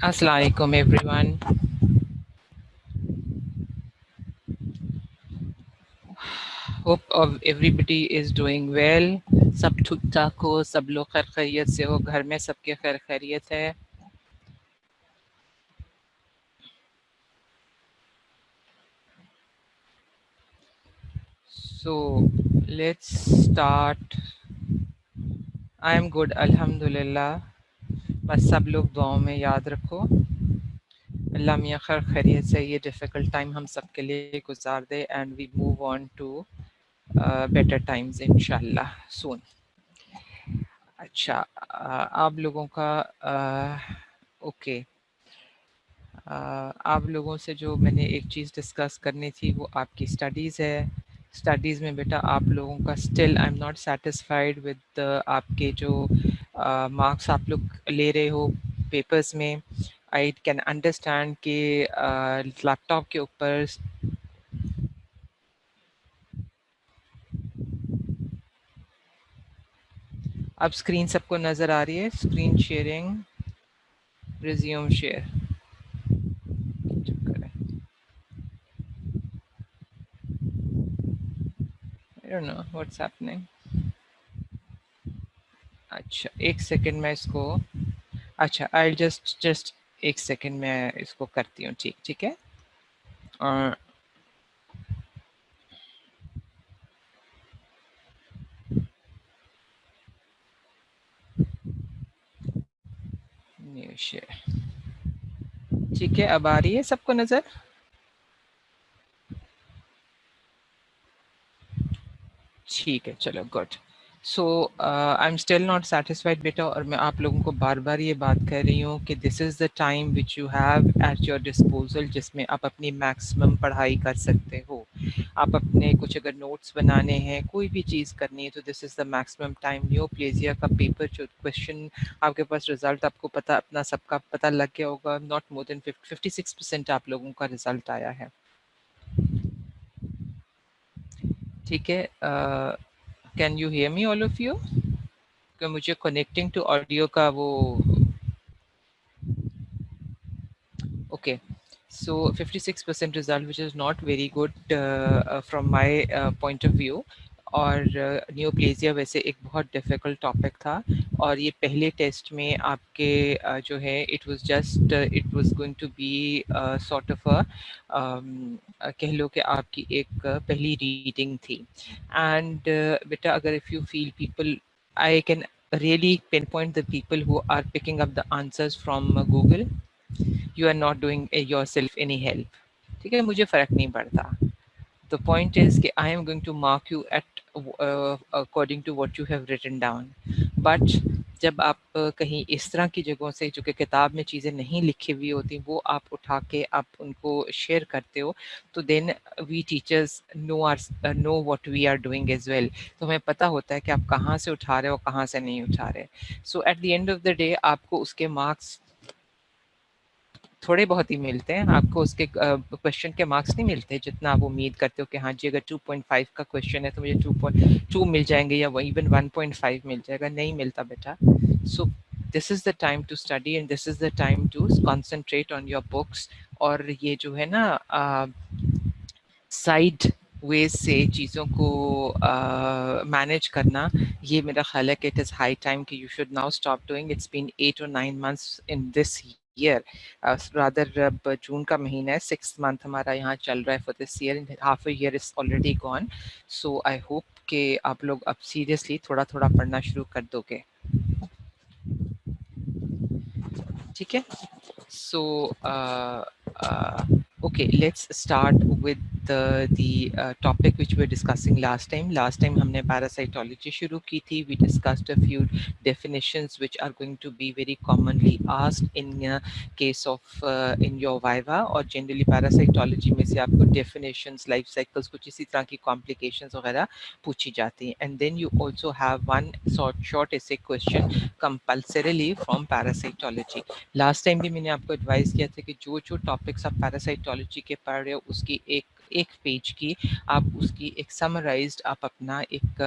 Assalamualaikum everyone. Hope of everybody is doing well. सब ठीक ठाक हो, सब लोग खैर खैरियत से हो, घर में सबके खैर खैरियत है. So let's start. I am good, अल्हम्दुलिल्लाह. बस सब लोग दुआओं में याद रखो. अल्लाह मियाँ खैर खैरियत से ये डिफिकल्ट टाइम हम सब के लिए गुजार दे and we move on to better times इंशाल्लाह soon. अच्छा, आप लोगों का ओके. आप लोगों से जो मैंने एक चीज़ डिस्कस करनी थी वो आपकी स्टडीज़ है. स्टडीज़ में बेटा आप लोगों का still I am not satisfied with आपके जो मार्क्स आप लोग ले रहे हो पेपर्स में. आई कैन अंडरस्टैंड कि लैपटॉप के ऊपर अब स्क्रीन सबको नज़र आ रही है. Screen sharing, resume share. चक्कर है, आई डोंट नो व्हाट्स हैपनिंग. अच्छा एक सेकंड मैं इसको. अच्छा आई जस्ट एक सेकंड में इसको करती हूँ. ठीक ठीक है. और न्यू शेयर. ठीक है, अब आ रही है सबको नज़र. ठीक है, चलो good. So I am still not satisfied बेटा, और मैं आप लोगों को बार बार ये बात कर रही हूँ कि this is the time which you have at your disposal, जिसमें आप अपनी मैक्सिमम पढ़ाई कर सकते हो. आप अपने कुछ अगर नोट्स बनाने हैं, कोई भी चीज़ करनी है, तो this is the maximum time. Neoplasia का पेपर जो क्वेश्चन आपके पास रिजल्ट आपको पता अपना सबका पता लग गया होगा. नॉट मोर देन 56% आप लोगों का रिजल्ट आया है. ठीक है. Can you hear me all of you? कि मुझे कनेक्टिंग टू ऑडियो का वो okay. So 56% result which is not very good from my point of view. और नियोप्लेजिया वैसे एक बहुत डिफ़िकल्ट टॉपिक था. और ये पहले टेस्ट में आपके जो है it was going to be sort of a कह लो कि आपकी एक पहली रीडिंग थी. एंड बेटा अगर if you feel people, I can really pinpoint the people who are picking up the answers from Google. You are not doing yourself any help. ठीक है, मुझे फ़र्क नहीं पड़ता. The point is कि I am going to mark you at according to what you have written down. But जब आप कहीं इस तरह की जगहों से जो कि किताब में चीज़ें नहीं लिखी हुई होती वो आप उठा के आप उनको शेयर करते हो, तो then we teachers know what we are doing as well. तो हमें पता होता है कि आप कहाँ से उठा रहे हो कहाँ से नहीं उठा रहे. So at the end of the day आपको उसके मार्क्स थोड़े बहुत ही मिलते हैं. आपको उसके क्वेश्चन के मार्क्स नहीं मिलते जितना आप उम्मीद करते हो कि हाँ जी अगर 2.5 का क्वेश्चन है तो मुझे 2.2 मिल जाएंगे या इवन 1.5 मिल जाएगा. नहीं मिलता बेटा. So this is the time to study and this is the time to concentrate on your books. और ये जो है ना साइड वेज से चीज़ों को मैनेज करना, ये मेरा ख्याल है कि इट इज़ हाई टाइम कि you should now stop doing. It's been 8 or 9 months in this year. Rather अब जून का महीना है, 6th month हमारा यहाँ चल रहा है for this year. Half a year is already gone. So I hope कि आप लोग अब सीरियसली थोड़ा थोड़ा पढ़ना शुरू कर दोगे. ठीक है. So okay, let's start with the topic which we were discussing last time. Last time हमने parasitology शुरू की थी. We discussed a few definitions which are going to be very commonly asked in case of in your viva. और generally parasitology में से आपको definitions, life cycles, कुछ इसी तरह की complications वगैरह पूछी जाती हैं. And then you also have one short essay question compulsorily from parasitology. Last time भी मैंने आपको एडवाइस किया था कि जो जो टॉपिक्स आप पैरासाइटोलॉजी के पढ़ रहे हो उसकी एक एक पेज की आप उसकी एक समराइज्ड आप अपना एक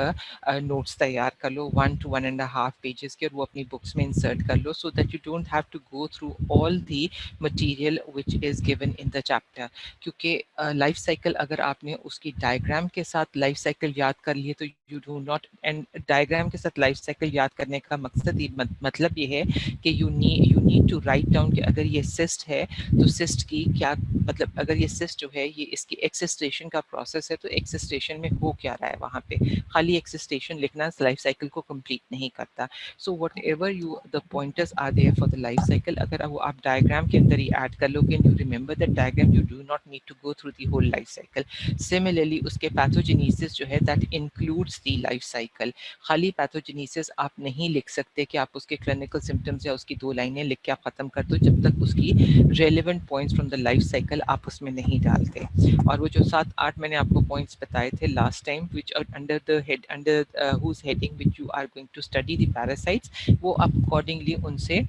नोट्स तैयार कर लो 1 to 1.5 पेजेस के, और वो अपनी बुक्स में इंसर्ट कर लो, so that you don't have to go through all the material which is given in the chapter. क्योंकि लाइफ साइकिल अगर आपने उसकी डायग्राम के साथ लाइफ साइकिल याद कर लिए तो you do not, and diagram के साथ लाइफ साइकिल याद करने का मकसद ही मतलब ये है कि you need to write down कि अगर ये सिस्ट है तो सिस्ट की क्या मतलब, अगर ये सिस्ट जो है ये इसकी एक्सिस्टेशन का प्रोसेस है तो एक्सिस्टेशन में हो क्या रहा है वहाँ पे। खाली एक्सिस्टेशन लिखना लाइफ साइकिल को कंप्लीट नहीं करता। So whatever you the pointers are there for the life cycle, अगर वो आप डायग्राम के अंदर ही ऐड कर लोगे, you remember that diagram, you do not need to go through the whole life cycle. Similarly उसके पैथोजेनेसिस जो है that includes the life cycle. खाली पैथोजेनेसिस आप नहीं लिख सकते कि आप उसके क्लिनिकल सिम्टम्स या उसकी 2 लाइनें लिख के आप खत्म कर दो, जब तक उसकी relevant points from the life cycle आप उसमें नहीं डालते। और वो जो 7-8 मैंने आपको पॉइंट्स बताए थे last time, which are under the head, under whose heading which you are going to study the parasites, वो आप अकॉर्डिंगली उनसे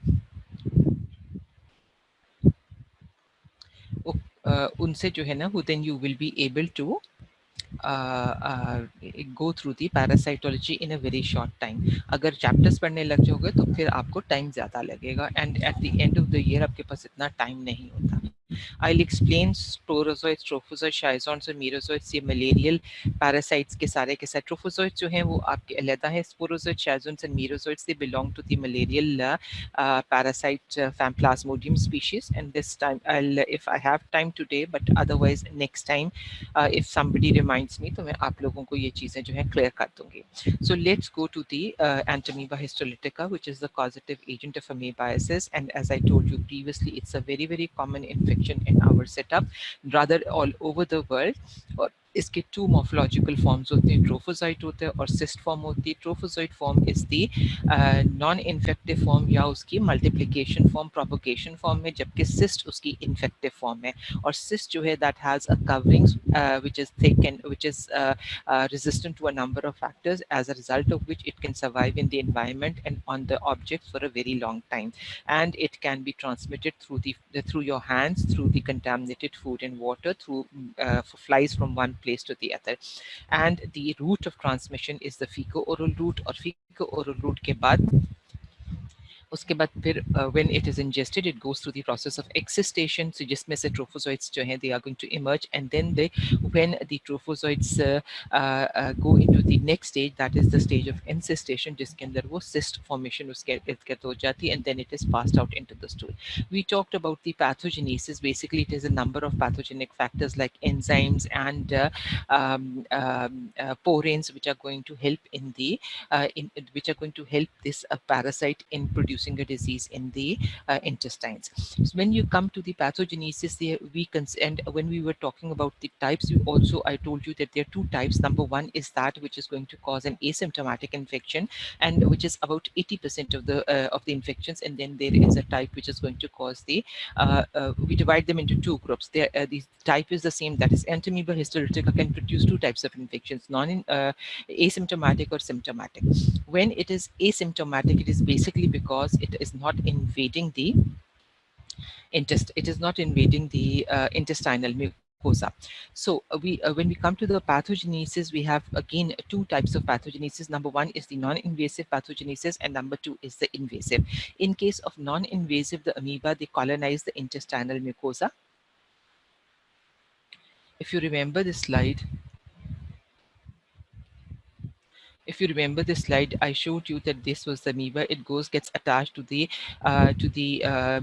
उनसे जो है ना, then you will be able to go through the parasitology in a very short time। अगर chapters पढ़ने लग जाओगे तो फिर आपको टाइम ज़्यादा लगेगा, and eight the end of the year आपके पास इतना टाइम नहीं होता। I'll explain sporozoids, trophozoites, schizons और merozoites, ये malarial parasites के सारे trophozoites जो हैं वो आपके अलग हैं। Sporozoids, schizons and merozoites, they belong to the malarial parasite Plasmodium species, and this time I'll, if I have time today, but otherwise next time if somebody reminds me, तो मैं आप लोगों को ये चीज़ें जो हैं clear कर दूँगी। So let's go to the Entamoeba histolytica, which is the causative agent of amoebiasis, and as I told you previously, it's a very very common infection in our setup, rather all over the world। और इसके 2 morphological forms होते हैं, ट्रोफोजाइट होता है और cyst form होती है। Trophozoite form is the non infective form या उसकी मल्टीप्लिकेशन फॉर्म, प्रोपोगेशन फॉर्म में, जबकि सिस्ट उसकी इन्फेक्टिव फॉर्म है। और cyst जो है that has a covering which is thick and which is resistant to a number of factors, as a result of which it can survive in the environment and on the objects for a very long time, and it can be transmitted through through your hands, through the contaminated food and water, through flies from one place to the other। And the route of transmission is the fecal-oral route, और fecal-oral route के बाद उसके बाद फिर when it is ingested it goes through the process of excistation, so जिसमें से trophozoites जो हैं they are going to emerge, and then they, when the trophozoites go into the next stage, that is the stage of encystation, जिसके अंदर वो cyst formation उसके इर्द गिर्द हो जाती है, and then it is passed out into the stool। We talked about the pathogenesis, basically it is a number of pathogenic factors like enzymes and porins which are going to help in the which are going to help this parasite in producing a disease in the intestines। So when you come to the pathogenesis, and when we were talking about the types, I told you that there are 2 types. Number 1 is that which is going to cause an asymptomatic infection, and which is about 80% of the infections, and then there is a type which is going to cause we divide them into 2 groups. The type is the same, that is Entamoeba histolytica can produce 2 types of infections, asymptomatic or symptomatic। When it is asymptomatic, it is basically because it is not invading the intestinal mucosa। So when we come to the pathogenesis, we have again 2 types of pathogenesis. Number 1 is the non-invasive pathogenesis, and number 2 is the invasive। In case of non-invasive, the amoeba, they colonize the intestinal mucosa. If you remember this slide, I showed you that this was the amoeba. It gets attached to the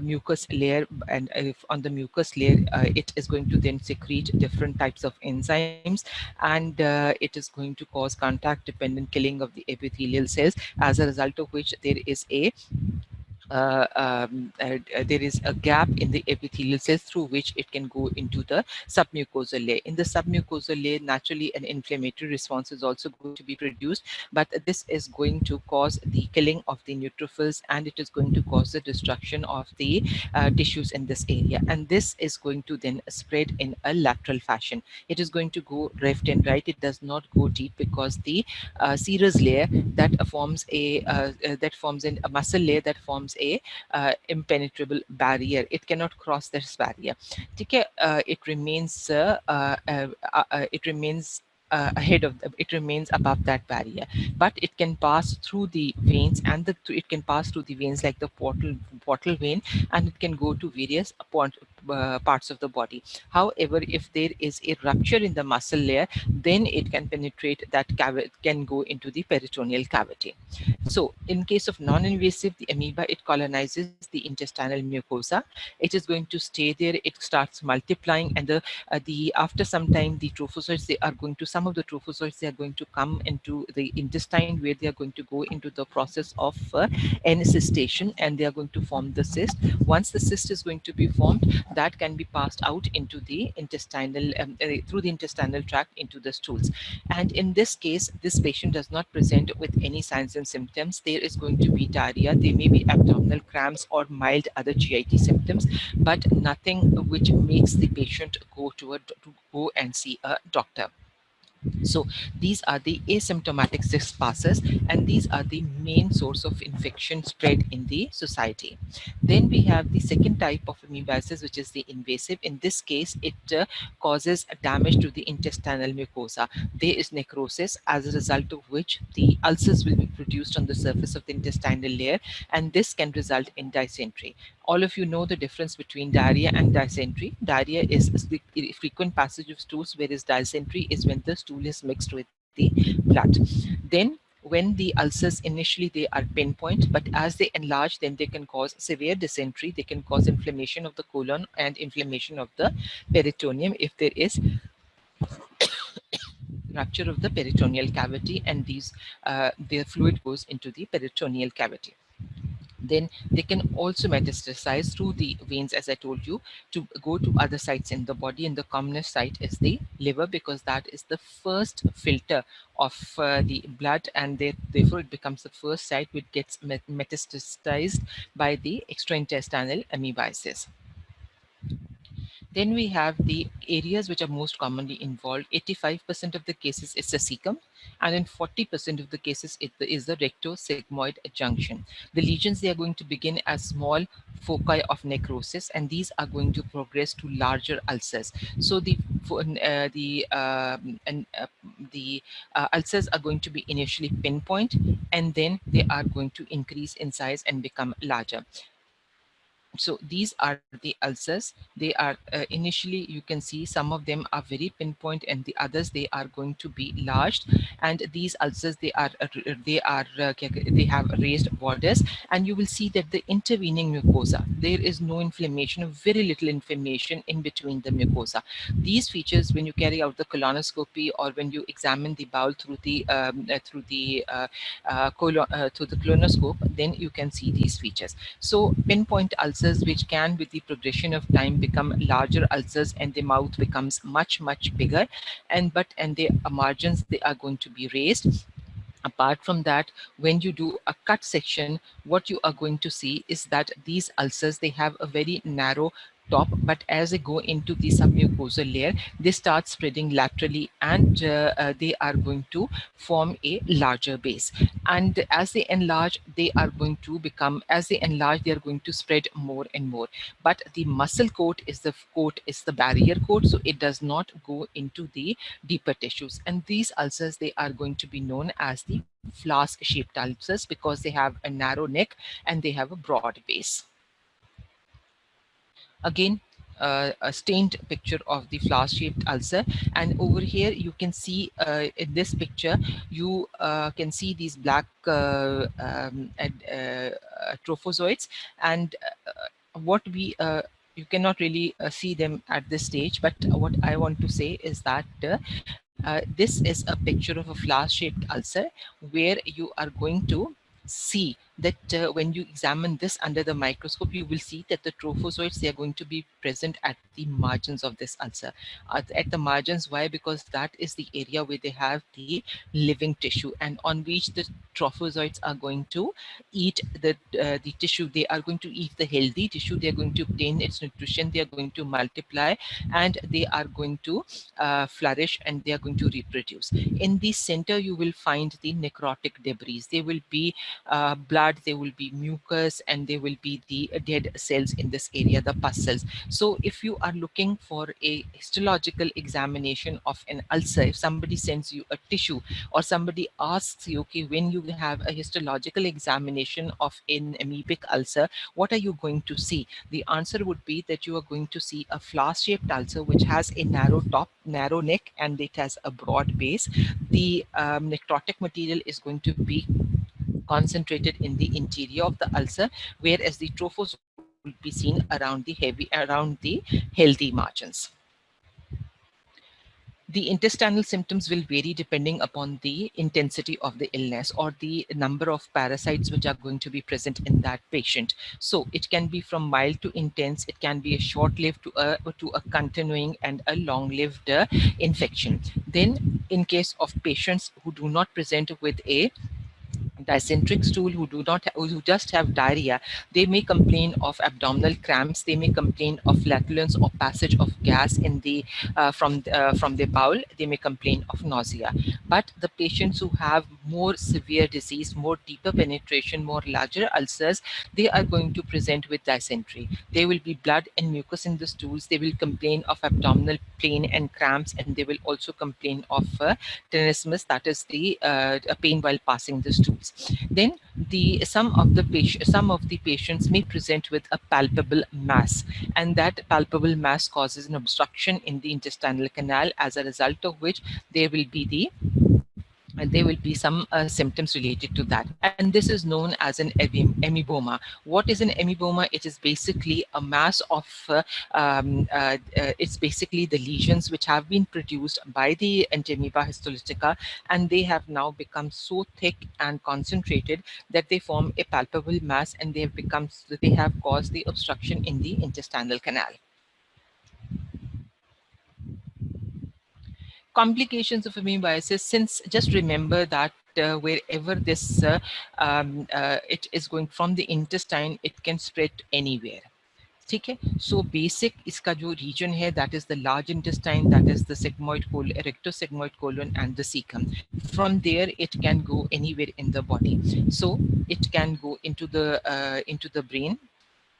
mucus layer, and if on the mucus layer, it is going to then secrete different types of enzymes, and it is going to cause contact-dependent killing of the epithelial cells, as a result of which there is a gap in the epithelial cells through which it can go into the submucosal layer. In the submucosal layer, naturally an inflammatory response is also going to be produced, but this is going to cause the killing of the neutrophils, and it is going to cause the destruction of the tissues in this area, and this is going to then spread in a lateral fashion. It is going to go left and right. It does not go deep, because the serous layer that forms a muscle layer that forms a impenetrable barrier. It cannot cross this barrier. ठीक है, it remains ahead of the, it remains above that barrier, but it can pass through the veins, and it can pass through the veins like the portal vein, and it can go to various parts of the body. However, if there is a rupture in the muscle layer, then it can penetrate that cavity, can go into the peritoneal cavity. So in case of non-invasive, the amoeba, it colonizes the intestinal mucosa. It is going to stay there. It starts multiplying, and the after some time, the trophozoites, they are going to, some of the trophozoites, they are going to come into the intestine, where they are going to go into the process of encystation, and they are going to form the cyst. Once the cyst is going to be formed, that can be passed out into the intestinal through the intestinal tract into the stools. And in this case, this patient does not present with any signs and symptoms. There is going to be diarrhea, there may be abdominal cramps or mild other GIT symptoms, but nothing which makes the patient to go and see a doctor. So these are the asymptomatic cyst passes, and these are the main source of infection spread in the society. Then we have the second type of amoebiasis, which is the invasive. In this case, it causes damage to the intestinal mucosa. There is necrosis, as a result of which the ulcers will be produced on the surface of the intestinal layer, and this can result in dysentery. All of you know the difference between diarrhea and dysentery. Diarrhea is the frequent passage of stools, whereas dysentery is when the stool is mixed with the blood. Then when the ulcers initially, they are pinpoint, but as they enlarge, then they can cause severe dysentery. They can cause inflammation of the colon and inflammation of the peritoneum if there is rupture of the peritoneal cavity, and the fluid goes into the peritoneal cavity. Then they can also metastasize through the veins, as I told you, to go to other sites in the body. And the commonest site is the liver, because that is the first filter of the blood, and therefore it becomes the first site which gets metastasized by the extraintestinal amoebiasis. Then we have the areas which are most commonly involved. 85% of the cases is the cecum, and in 40% of the cases it is the rectosigmoid junction. The lesions, they are going to begin as small foci of necrosis, and these are going to progress to larger ulcers. So the ulcers are going to be initially pinpoint, and then they are going to increase in size and become larger. So these are the ulcers. They are initially, you can see some of them are very pinpoint, and the others, they are going to be large. And these ulcers, they have raised borders, and you will see that the intervening mucosa, there is no inflammation, or very little inflammation in between the mucosa. These features, when you carry out the colonoscopy, or when you examine the bowel through the colonoscope, then you can see these features. So pinpoint ulcers, which can, with the progression of time, become larger ulcers, and the mouth becomes much bigger, and the margins, they are going to be raised. Apart from that, when you do a cut section, what you are going to see is that these ulcers, they have a very narrow top, but as they go into the submucosal layer, they start spreading laterally, and they are going to form a larger base. And as they enlarge, they are going to spread more and more. But the muscle coat is the barrier coat, so it does not go into the deeper tissues. And these ulcers, they are going to be known as the flask shaped ulcers, because they have a narrow neck and they have a broad base. Again, a stained picture of the flask shaped ulcer, and over here you can see, in this picture, you can see these black trophozoites. And what we you cannot really see them at this stage, but what I want to say is that this is a picture of a flask shaped ulcer, where you are going to see that when you examine this under the microscope, you will see that the trophozoites, they are going to be present at the margins of this ulcer. At the margins, why? Because that is the area where they have the living tissue, and on which the trophozoites are going to eat the tissue. They are going to eat the healthy tissue. They are going to obtain its nutrition. They are going to multiply, and they are going to flourish, and they are going to reproduce. In the center, you will find the necrotic debris. They will be blood blood, there will be mucus, and there will be the dead cells in this area, the pus cells. So if you are looking for a histological examination of an ulcer, if somebody sends you a tissue or somebody asks you, okay, when you have a histological examination of an amoebic ulcer, what are you going to see? The answer would be that you are going to see a flower-shaped ulcer which has a narrow top, narrow neck, and it has a broad base. The necrotic material is going to be concentrated in the interior of the ulcer, whereas the trophozoite will be seen around the healthy margins. The intestinal symptoms will vary depending upon the intensity of the illness or the number of parasites which are going to be present in that patient. So it can be from mild to intense, it can be a short-lived to a continuing and a long-lived infection. Then in case of patients who do not present with a dysenteric stool, who just have diarrhea, they may complain of abdominal cramps, they may complain of flatulence or passage of gas in the from the bowel, they may complain of nausea. But the patients who have more severe disease, more deeper penetration, more larger ulcers, they are going to present with dysentery. There will be blood and mucus in the stools, they will complain of abdominal pain and cramps, and they will also complain of tenesmus, that is the pain while passing the stools. Then some of the patients may present with a palpable mass, and that palpable mass causes an obstruction in the intestinal canal, as a result of which there will be some symptoms related to that, and this is known as an amoeboma. What is an amoeboma? It is basically a mass of it's basically the lesions which have been produced by the Entamoeba histolytica, and they have now become so thick and concentrated that they form a palpable mass, and they have caused the obstruction in the intestinal canal. Complications of amoebiasis, since just remember that wherever it is going from the intestine, it can spread anywhere. ठीक है, so basic इसका जो region है, that is the large intestine, that is the sigmoid colon, rectosigmoid colon, and the cecum. From there it can go anywhere in the body, so it can go into the brain,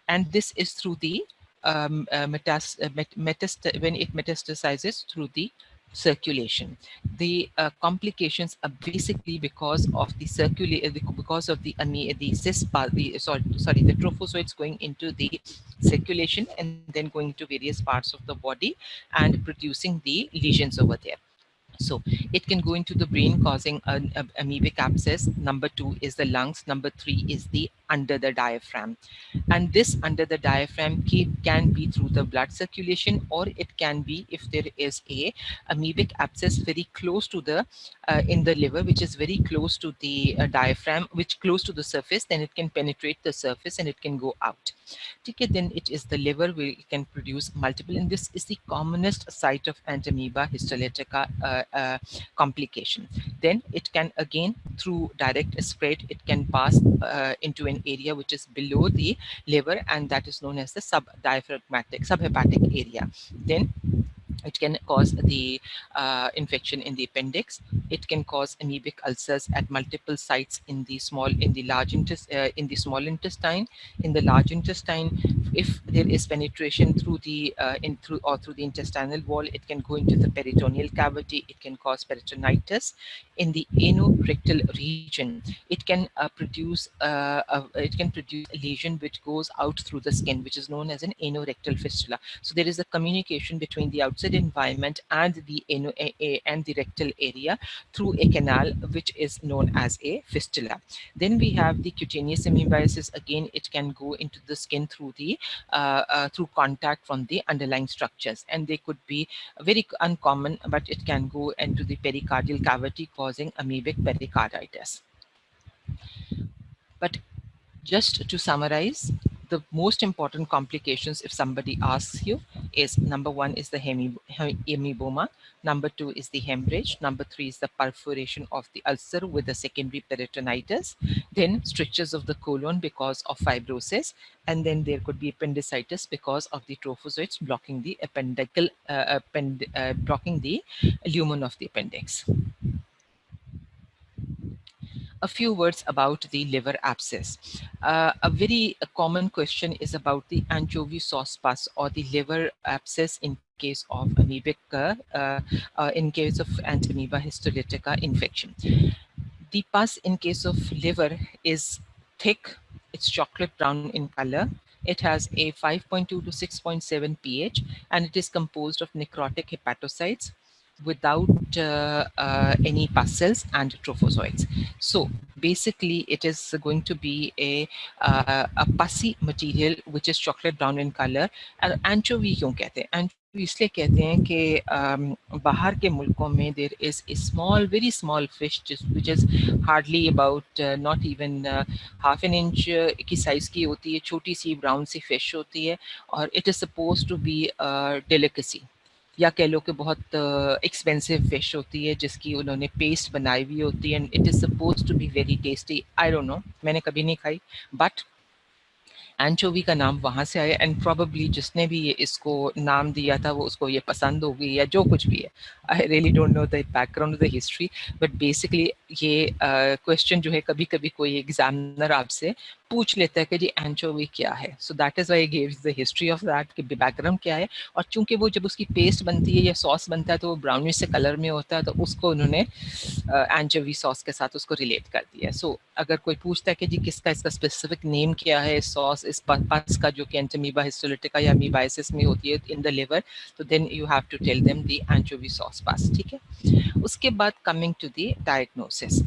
and this is through the when it metastasizes through the circulation. The complications are basically because of the because of the the trophozoites going into the circulation and then going to various parts of the body and producing the lesions over there. So it can go into the brain causing an amoebic abscess. Number 2 is the lungs. Number 3 is the under the diaphragm. And this under the diaphragm can be through the blood circulation, or it can be if there is a amoebic abscess very close to the in the liver, which is very close to the diaphragm, which close to the surface, then it can penetrate the surface and it can go out. Okay, then it is the liver where it can produce multiple, and this is the commonest site of Entamoeba histolytica complication. Then it can again through direct spread, it can pass into an area which is below the liver, and that is known as the subhepatic area. Then it can cause the infection in the appendix. It can cause amoebic ulcers at multiple sites in the small intestine, in the large intestine. If there is penetration through the through the intestinal wall, it can go into the peritoneal cavity. It can cause peritonitis. In the anorectal region, it can produce a lesion which goes out through the skin, which is known as an anorectal fistula. So there is a communication between the outside environment and the and the rectal area through a canal, which is known as a fistula. Then we have the cutaneous amoebiasis. Again, it can go into the skin through the through contact from the underlying structures, and they could be very uncommon, but it can go into the pericardial cavity, causing amoebic pericarditis. But just to summarize, the most important complications, if somebody asks you, is number 1 is the amoeboma, number 2 is the hemorrhage, number 3 is the perforation of the ulcer with the secondary peritonitis, then strictures of the colon because of fibrosis, and then there could be appendicitis because of the trophozoites blocking the blocking the lumen of the appendix. A few words about the liver abscess. A very common question is about the anchovy sauce pus or the liver abscess in case of amoebic, in case of Entamoeba histolytica infection. The pus in case of liver is thick, it's chocolate brown in color. It has a 5.2 to 6.7 pH and it is composed of necrotic hepatocytes without any pus cells and trophozoites. So basically it is going to be a pussy material which is chocolate brown in color. And anchovy क्यों कहते हैं? Anchovy इसलिए कहते हैं कि बाहर के मुल्कों में there is a small, very small fish which is hardly about not even half an inch की size की होती है, छोटी सी brown सी fish होती है और it is supposed to be a delicacy. या कह लो कि बहुत एक्सपेंसिव फिश होती है जिसकी उन्होंने पेस्ट बनाई हुई होती है and it is suppose to be very tasty. I don't know, मैंने कभी नहीं खाई, बट एंचोवी का नाम वहाँ से आया एंड प्रोबेबली जिसने भी ये इसको नाम दिया था वो उसको ये पसंद होगी या जो कुछ भी है. I really don't know the background of the history, but basically ये क्वेश्चन जो है कभी कभी कोई एग्जामिनर आपसे पूछ लेता है कि जी एंचोवी क्या है. So that is why I give the history of that कि बैकग्राउंड क्या है. और चूंकि वो जब उसकी पेस्ट बनती है या सॉस बनता है तो वो ब्राउनिश से कलर में होता है, तो उसको उन्होंने एंचोवी सॉस के साथ उसको रिलेट कर दिया. सो अगर कोई पूछता है कि जी किसका इसका स्पेसिफिक नेम क्या है सॉस इस पस का जो कि एंटामीबा हिस्टोलिटिका या अमीबाइसिस में होती है इन द लिवर, तो then you have to tell them the anchovy sauce pus. ठीक है. उसके बाद coming to the diagnosis,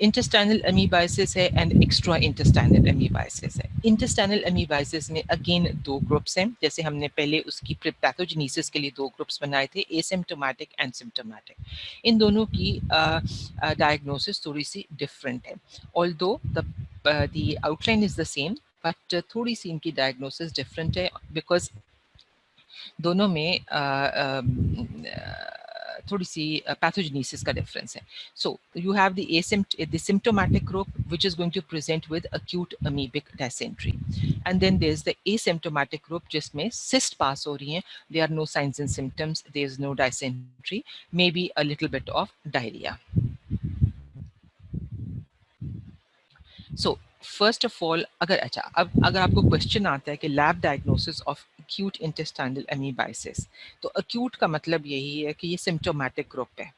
intestinal amoebiasis है एंड एक्स्ट्रा इंटेस्टाइनल अमीबाइसिस है. इंटेस्टाइनल अमीबाइसिस में अगेन दो ग्रुप्स हैं, जैसे हमने पहले उसकी पैथोजेनेसिस के लिए दो ग्रुप्स बनाए थे, एसिम्प्टोमेटिक एंड सिम्प्टोमेटिक. इन दोनों की डायग्नोसिस थोड़ी सी डिफरेंट है, although the outline is the same, but थोड़ी सी इनकी डायग्नोसिस डिफरेंट है बिकॉज दोनों में थोड़ी सी pathogenesis का difference है. So you have the symptomatic group which is going to present with acute amoebic dysentery, and then there's the asymptomatic group जिसमें cyst pass हो रही हैं, there are no signs and symptoms, there is no dysentery, maybe a little bit of diarrhea. So first of all, अगर आपको question आता है कि lab diagnosis of acute intestinal amoebiasis, तो acute का मतलब यही है कि ये सिम्प्टोमेटिक ग्रुप है.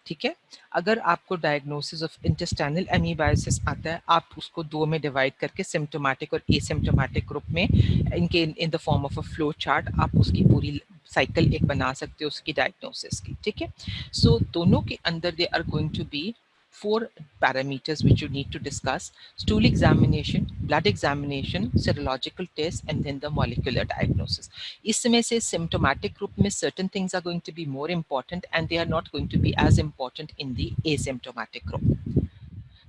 ठीक है. अगर आपको डायग्नोसिस ऑफ इंटेस्टाइनल अमीबाइसिस आता है, आप उसको दो में डिवाइड करके सिम्प्टोमेटिक और एसिम्प्टोमेटिक ग्रुप में इनके in the form of a flow chart आप उसकी पूरी साइकिल एक बना सकते हो उसकी डायग्नोसिस की. ठीक है. सो दोनों के अंदर they are going to be four parameters which you need to discuss: stool examination, blood examination, serological test, and then the molecular diagnosis. इसमें से symptomatic group में certain things are going to be more important and they are not going to be as important in the asymptomatic group.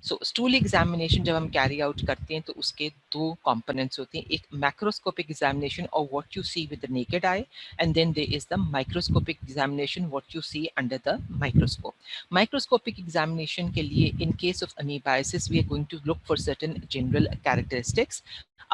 So stool examination जब हम carry out करते हैं तो उसके दो कंपोनेंट्स होते हैं, एक मैक्रोस्कोपिक एग्जामिनेशन और what you see with the naked eye, and then there is the microscopic examination what you see under the microscope. Microscopic examination के लिए in case of amoebiasis we are going to look for certain general characteristics.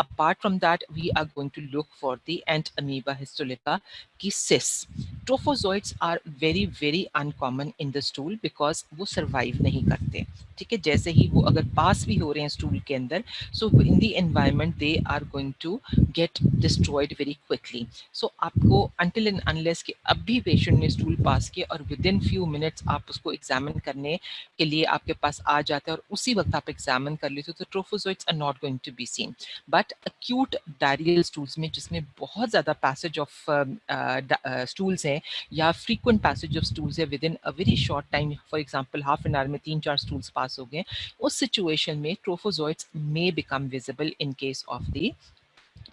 Apart from that, we are going to look for the Entamoeba histolytica की cysts. Trophozoites are very very uncommon in the stool because वो survive नहीं करते. ठीक है. जैसे ही वो अगर पास भी हो रहे हैं स्टूल के अंदर, so in the environment they are going to get destroyed very quickly. So आपको until and unless कि अब भी पेशेंट ने स्टूल पास किया और within few minutes आप उसको एग्जामिन करने के लिए आपके पास आ जाता है और उसी वक्त आप एग्जामिन कर लेते हो, तो trophozoites are not going to be seen. But acute diarrheal stools में जिसमें बहुत ज़्यादा passage of stools हैं या frequent passage of stools है within a very short time, for example half an hour में 3-4 stools pass हो गए, उस situation में trophozoites may become visible in case of the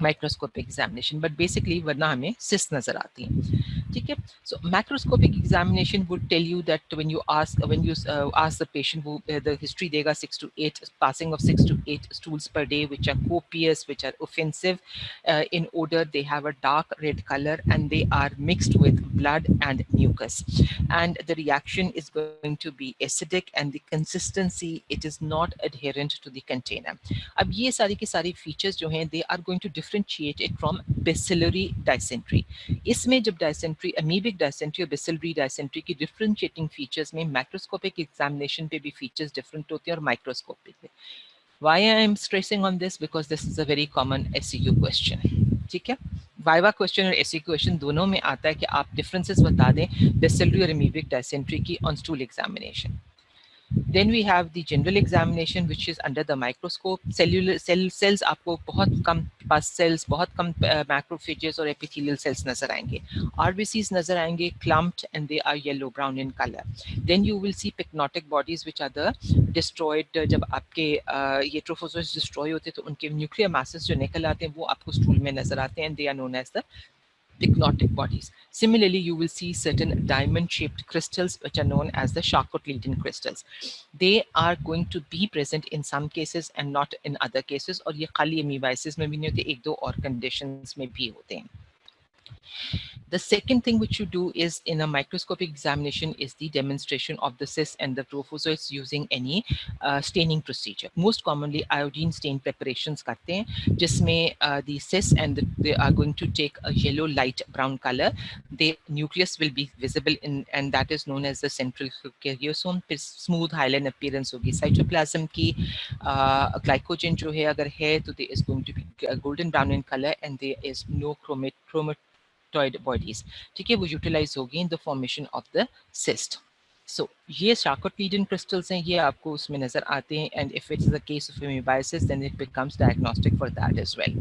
microscopic examination, but basically वरना हमें cyst नजर आती हैं. ठीक है. So macroscopic examination would tell you that when you ask the patient, वो the history देगा 6 to 8 passing of 6 to 8 stools per day which are copious, which are offensive in odor, they have a dark red color and they are mixed with blood and mucus, and the reaction is going to be acidic and the consistency it is not adherent to the container. अब ये सारी की सारी features जो हैं they are going to differentiate it from bacillary dysentery. इसमें जब dysentery dysentery, amoebic dysentery और bacillary dysentery की differentiating features में macroscopic examination पे भी features different होते हैं और microscopic पे. Why I am stressing on this? Because this is a very common SEQ question. ठीक है, वाइवा क्वेश्चन और SEQ क्वेश्चन दोनों में आता है कि आप डिफरेंसेस बता दें bacillary और amoebic dysentery की on stool examination. Then we have the general examination which is under the microscope. Cellular cells आपको बहुत कम pus cells, बहुत कम macrophages और epithelial cells नजर आएंगे. RBCs नजर आएंगे clumped and they are yellow brown in color. Then you will see pycnotic bodies which are the destroyed. जब आपके ये trophozoites destroy होते हैं तो उनके nuclear masses जो निकल आते हैं वो आपको stool में नजर आते हैं and they are known as the pycnotic bodies. Similarly, you will see certain diamond-shaped crystals which are known as the Charcot-Leyden crystals. They are going to be present in some cases and not in other cases. और ये खाली amoebiasis में भी नहीं होते, एक दो और conditions में भी होते हैं. The second thing which you do is in a microscopic examination is the demonstration of the cysts and the trophozoites using any staining procedure. Most commonly iodine stain preparations करते हैं जिसमें the cysts and they are going to take a yellow light brown color. The nucleus will be visible in and that is known as the central karyosome. फिर smooth hyaline appearance होगी cytoplasm की. Glycogen जो है अगर है तो there is going to be golden brown in color and there is no chromatoid bodies. ठीक है, वो utilize होगी in the formation of the cyst. So ये Charcot-Leyden crystals हैं, ये आपको उसमें नजर आते हैं and if it is a case of amoebiasis then it becomes diagnostic for that as well.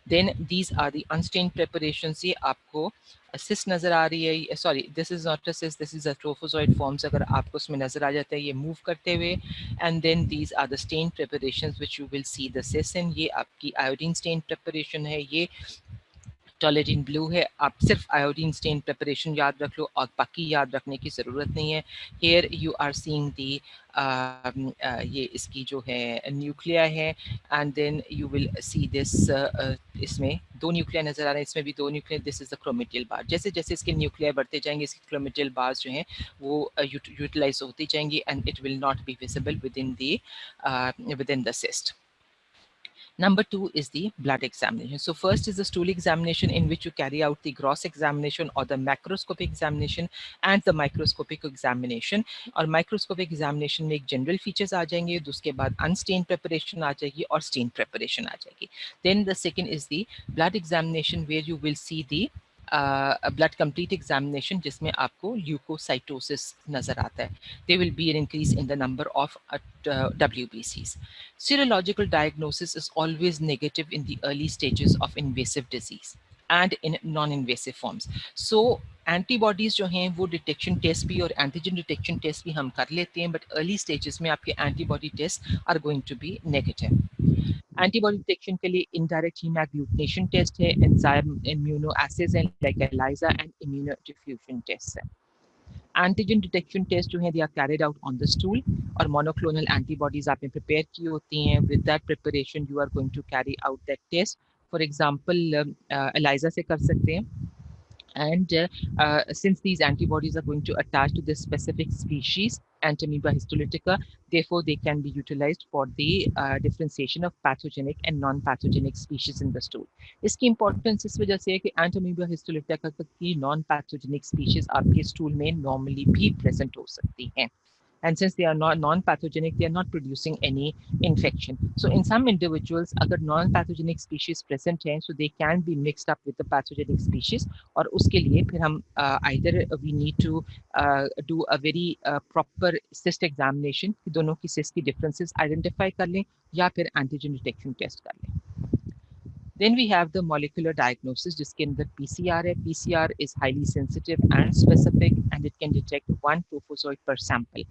Then these are the unstained preparations. ये आपको cyst नजर आ रही है, sorry this is not a cyst, this is a trophozoid forms. अगर आपको उसमें नजर आ जाता है ये move करते हुए and then these are the stained preparations which you will see the cyst in. ये आपकी iodine stained preparation है, ये टॉलेरिन ब्लू है. आप सिर्फ आयोडीन स्टेन प्रिपरेशन याद रख लो और बाकी याद रखने की ज़रूरत नहीं है. Here you are seeing the ये इसकी जो है न्यूक्लिया है and then you will see this. इसमें दो न्यूक्लिया नजर आ रहे हैं, इसमें भी दो न्यूक्लिया. दिस इज द क्रोमेटियल बार. जैसे जैसे इसके न्यूक्लिया बढ़ते जाएंगे इसके क्रोमेटियल बार्स जो हैं वो यूटिलाइज होती जाएंगी and it will not be visible with in the cyst. Number two is the blood examination. So first is the stool examination in which you carry out the gross examination or the macroscopic examination and the microscopic examination. और microscopic examination में एक general features आ जाएंगे, उसके बाद unstained preparation आ जाएगी और stained preparation आ जाएगी. Then the second is the blood examination where you will see the blood complete examination जिसमें आपको leukocytosis नजर आता है. There will be an increase in the number of WBCs. Serological diagnosis is always negative in the early stages of invasive disease and in non-invasive forms. So antibodies जो हैं वो detection test भी और antigen detection test भी हम कर लेते हैं, but early stages में आपके antibody tests are going to be negative. Antibody detection के लिए इनडायरेक्ट हीमोग्लूटिनेशन टेस्ट है, एंजाइम इम्यूनोएसिड्स हैं like ELISA and immunodiffusion test है. एंटीजन डिटेक्शन टेस्ट जो है they are carried out on the stool और मोनोक्लोनल एंटीबॉडीज आपने prepare की होती हैं. With that preparation you are going to carry out that test. For example ELISA से कर सकते हैं. And since these antibodies are going to attach to this specific species, Entamoeba histolytica, therefore they can be utilized for the differentiation of pathogenic and non-pathogenic species in the stool. इसकी importance इस वजह से है कि Entamoeba histolytica की non-pathogenic species आपके stool में normally भी present हो सकती हैं. And since they are not non-pathogenic, they are not producing any infection. So in some individuals, अगर non-pathogenic species present हैं, so they can be mixed up with the pathogenic species. और उसके लिए फिर हम either we need to do a very proper cyst examination, कि दोनों की cyst की differences identify कर लें या फिर antigen detection test कर लें. Then we have the molecular diagnosis जिसके अंदर PCR है. PCR is highly sensitive and specific and it can detect one trophozoite per sample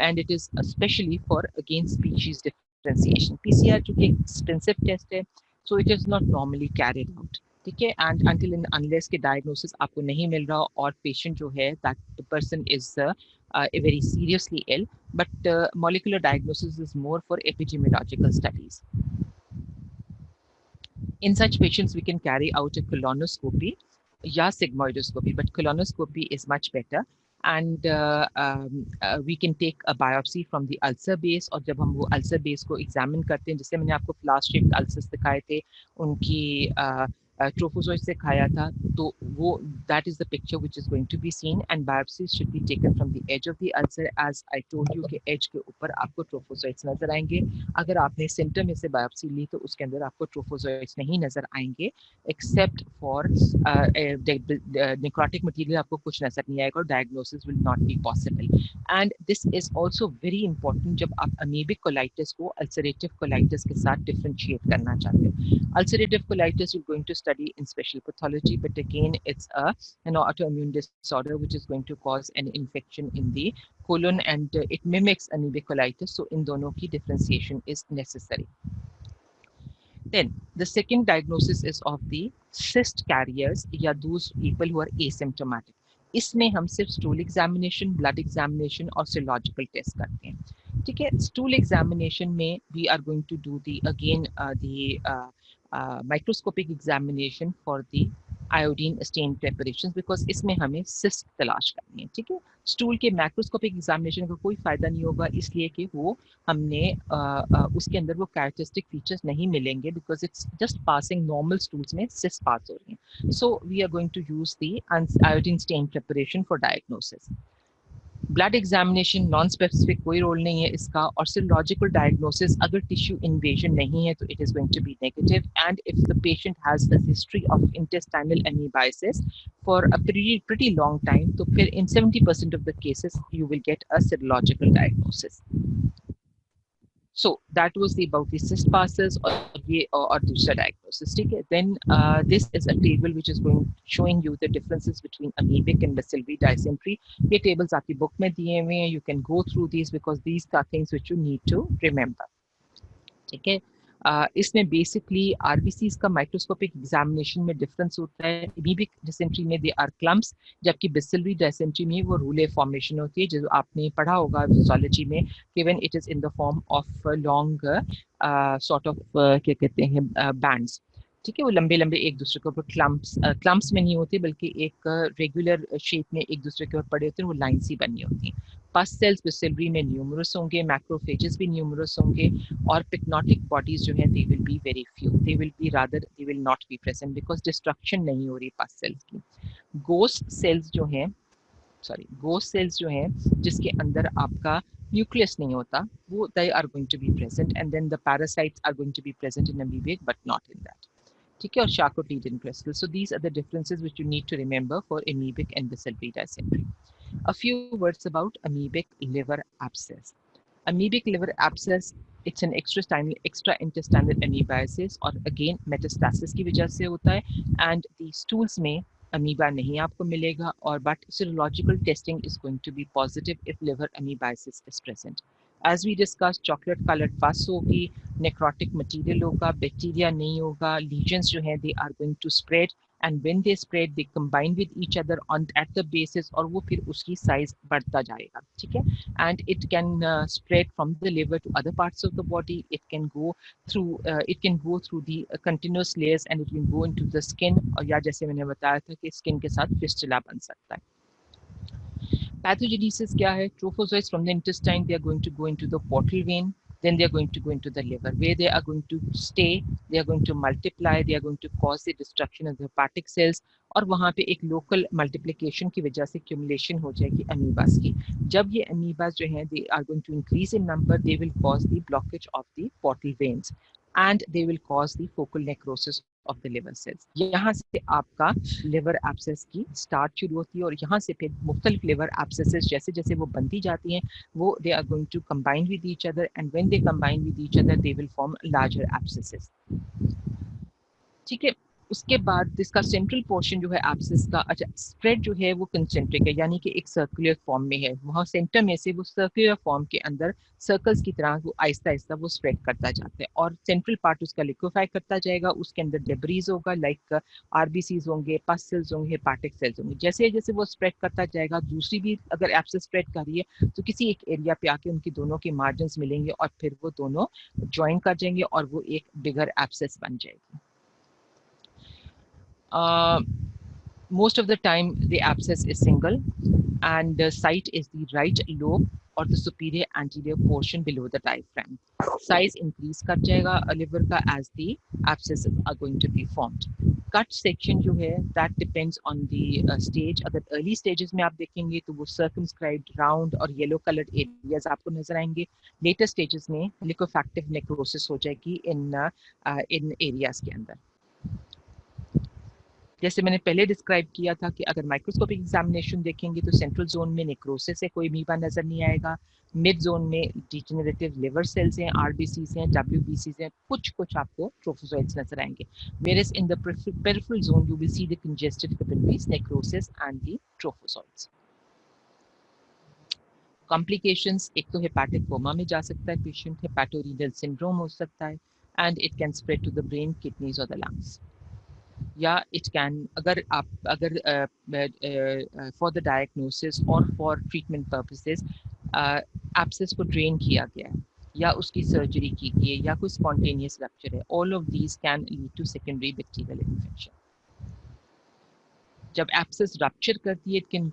and it is especially for again species differentiation. PCR जो कि expensive test है, so it is not normally carried out. ठीक है, and until and unless के diagnosis आपको नहीं मिल रहा और patient जो है that the person is very seriously ill, but molecular diagnosis is more for epidemiological studies. In such patients, we can carry out a colonoscopy या sigmoidoscopy, but colonoscopy is much better. And we can take a biopsy from the ulcer base और जब हम वो ulcer base को examine करते हैं, जैसे मैंने आपको flask shaped ulcers दिखाए थे, उनकी ट्रोफोजोइड से खाया था, तो वो that is the picture which is going to be seen and biopsy should be taken from the edge of the ulcer as I told you के एज के ऊपर आपको ट्रोफोजोइड्स नजर आएंगे। अगर आपने सेंटर में से बायोप्सी ली तो उसके अंदर आपको ट्रोफोजोइड्स नहीं नजर आएंगे एक्सेप्ट फॉर नेक्रोटिक मटेरियल, आपको कुछ नजर नहीं आएगा और diagnosis will not be possible. And this is also very important जब आप अमीबिक कोलाइटिस को अल्सरेटिव कोलाइटिस के साथ डिफरेंशिएट करना चाहते हो। Ulcerative colitis you're going to study in special pathology, but again it's an autoimmune disorder which is going to cause an infection in the colon, and it mimics amoebic colitis, so in dono ki differentiation is necessary. Then the second diagnosis is of the cyst carriers या those people who are asymptomatic. इसमें हम सिर्फ stool examination, blood examination और serological test करते हैं। ठीक है, stool examination में we are going to do the again the microscopic examination for the iodine stain preparation, because इसमें हमें सिस्ट तलाश करनी है। ठीक है, स्टूल के मैक्रोस्कोपिक एग्जामिनेशन का कोई फायदा नहीं होगा, इसलिए कि वो हमने उसके अंदर वो कैरेक्टरिस्टिक फीचर्स नहीं मिलेंगे, because it's just passing normal stools में सिस्ट पास हो रही हैं। So we are going to use the iodine stain preparation for diagnosis. Blood examination non specific, कोई रोल नहीं है इसका, और सिरोलॉजिकल डायग्नोसिस अगर टिश्यू इन्वेजन नहीं है तो it is going to be negative, and if the patient has a history of intestinal amoebiasis for a pretty long time, तो फिर in 70% of the cases you will get a serological diagnosis. So that was the about the cyst passes और ये और दूसरा diagnosis. ठीक है, then this is a table which is going showing you the differences between amoebic and bacillary dysentery. ये tables आपकी book में दिए हुए हैं, you can go through these because these are things which you need to remember. ठीक है, इसमें basically RBCs का माइक्रोस्कोपिक एग्जामिनेशन में डिफरेंस होता है। एमीबिक डिसेंट्री में दे आर क्लम्प्स, जबकि बेसिलरी डिसेंट्री में वो रूले फॉर्मेशन होती है, जो आपने पढ़ा होगा फिजियोलॉजी में कि when it is in the form of long sort of क्या कहते हैं बैंड्स। ठीक है, वो लंबे लंबे एक दूसरे के ऊपर क्लम्प्स में नहीं होते, बल्कि एक रेगुलर शेप में एक दूसरे के ऊपर पड़े होते हैं, वो लाइन सी बनी होती हैं। पस सेल्स बेसिलरी में न्यूमरस होंगे, मैक्रोफेजेस भी न्यूमरस होंगे, और पिक्नोटिक बॉडीज जो हैं they will be very few, they will be rather they will not be present because destruction नहीं हो रही पस सेल्स की। गोस्ट सेल्स जो हैं, गोस्ट सेल्स जो हैं जिसके अंदर आपका न्यूक्लियस नहीं होता, वो they are going to be present, and then the parasites are going to be present in amoebic but not in that. ठीक है, और Charcot Leyden crystal. So these are the differences which you need to remember for amoebic and bacillary dysentery. A few words about amoebic liver abscess. Amoebic liver abscess, it's an extra-intestinal amoebiasis और again metastasis की वजह से होता है, and the stools में amoeba नहीं आपको मिलेगा, और but serological testing is going to be positive if liver amoebiasis is present. As we discussed, chocolate colored pus होगी, necrotic material होगा, bacteria नहीं होगा, lesions जो हैं they are going to spread, and when they spread they combine with each other on at the basis, और वो फिर उसकी size बढ़ता जाएगा। ठीक है, and it can spread from the liver to other parts of the body. It can go through the continuous layers, and it can go into the skin, और या जैसे मैंने बताया था कि skin के साथ fistula बन सकता है। Pathogenesis क्या है? Trophozoites from the intestine, they are going to go into the portal vein, then they are going to go into the liver, where they are going to stay, they are going to multiply, they are going to cause the destruction of the hepatic cells, और वहाँ पे एक local multiplication की वजह से accumulation हो जाएगी अमीबास की। जब ये अमीबास जो हैं they are going to increase in number, they will cause the blockage of the portal veins, and they will cause the focal necrosis of the liver cells. यहाँ से आपका liver abscess की start शुरू होती है, और यहाँ से फिर मुख्तलिफ liver abscesses जैसे जैसे वो बनती जाती हैं, वो they are going to combine with each other, and when they combine with each other, they will form larger abscesses. ठीक है, उसके बाद इसका सेंट्रल पोर्शन जो है एब्सिस का, अच्छा स्प्रेड जो है वो कंसेंट्रिक है, यानी कि एक सर्कुलर फॉर्म में है, वहाँ सेंटर में से वो सर्कुलर फॉर्म के अंदर सर्कल्स की तरह वो आहिस्ता आहिस्ता वो स्प्रेड करता जाता है, और सेंट्रल पार्ट उसका लिक्विफाई करता जाएगा, उसके अंदर डेब्रीज होगा, लाइक आरबीसीज होंगे, पस सेल्स होंगे, हेपाटिक सेल्स होंगे। जैसे जैसे वो स्प्रेड करता जाएगा, दूसरी भी अगर एब्सिस स्प्रेड कर रही है तो किसी एक एरिया पे आके उनकी दोनों के मार्जिन मिलेंगे, और फिर वो दोनों ज्वाइन कर जाएंगे, और वो एक बिगर एब्सिस बन जाएगी। Most of the time the abscess is single, and the site is the right lobe or the superior anterior portion below the diaphragm. Size increase कर जाएगा liver का as the abscesses are going to be formed. Cut section जो है that depends on the stage. अगर early stages में आप देखेंगे तो वो सर्कमस्क्राइब्ड राउंड और येलो कलर्ड एरियाज आपको नजर आएंगे। लेटर स्टेजेस में लिक्विफैक्टिव नेक्रोसिस हो जाएगी इन एरियाज के अंदर। जैसे मैंने पहले डिस्क्राइब किया था कि अगर माइक्रोस्कोपिक एग्जामिनेशन देखेंगे तो सेंट्रल जोन में नेक्रोसिस है, कोई मीबा नजर नहीं आएगा। मिड जोन में डिजेनरेटिव लिवर सेल्स हैं, आरबीसीज हैं, डब्ल्यूबीसीज हैं, कुछ कुछ आपको ट्रोफोजोइड्स नजर आएंगे। Whereas in the peripheral zone you will see the congested capillaries, necrosis and the trophozoites. Complications, एक तो हेपाटिक कोमा में जा सकता है पेशेंट, हेपाटोरीनल सिंड्रोम हो सकता है, and it can spread to the brain, kidneys और द लंग्स। या इट कैन, अगर फॉर द डायग्नोसिस और फॉर ट्रीटमेंट पर्पसेस एब्सेस को ड्रेन किया गया है या उसकी सर्जरी की गई है या कोई स्पॉन्टेनियस रप्चर है, all of these can lead to secondary bacterial infection. जब एब्सेस रप्चर करती है, it can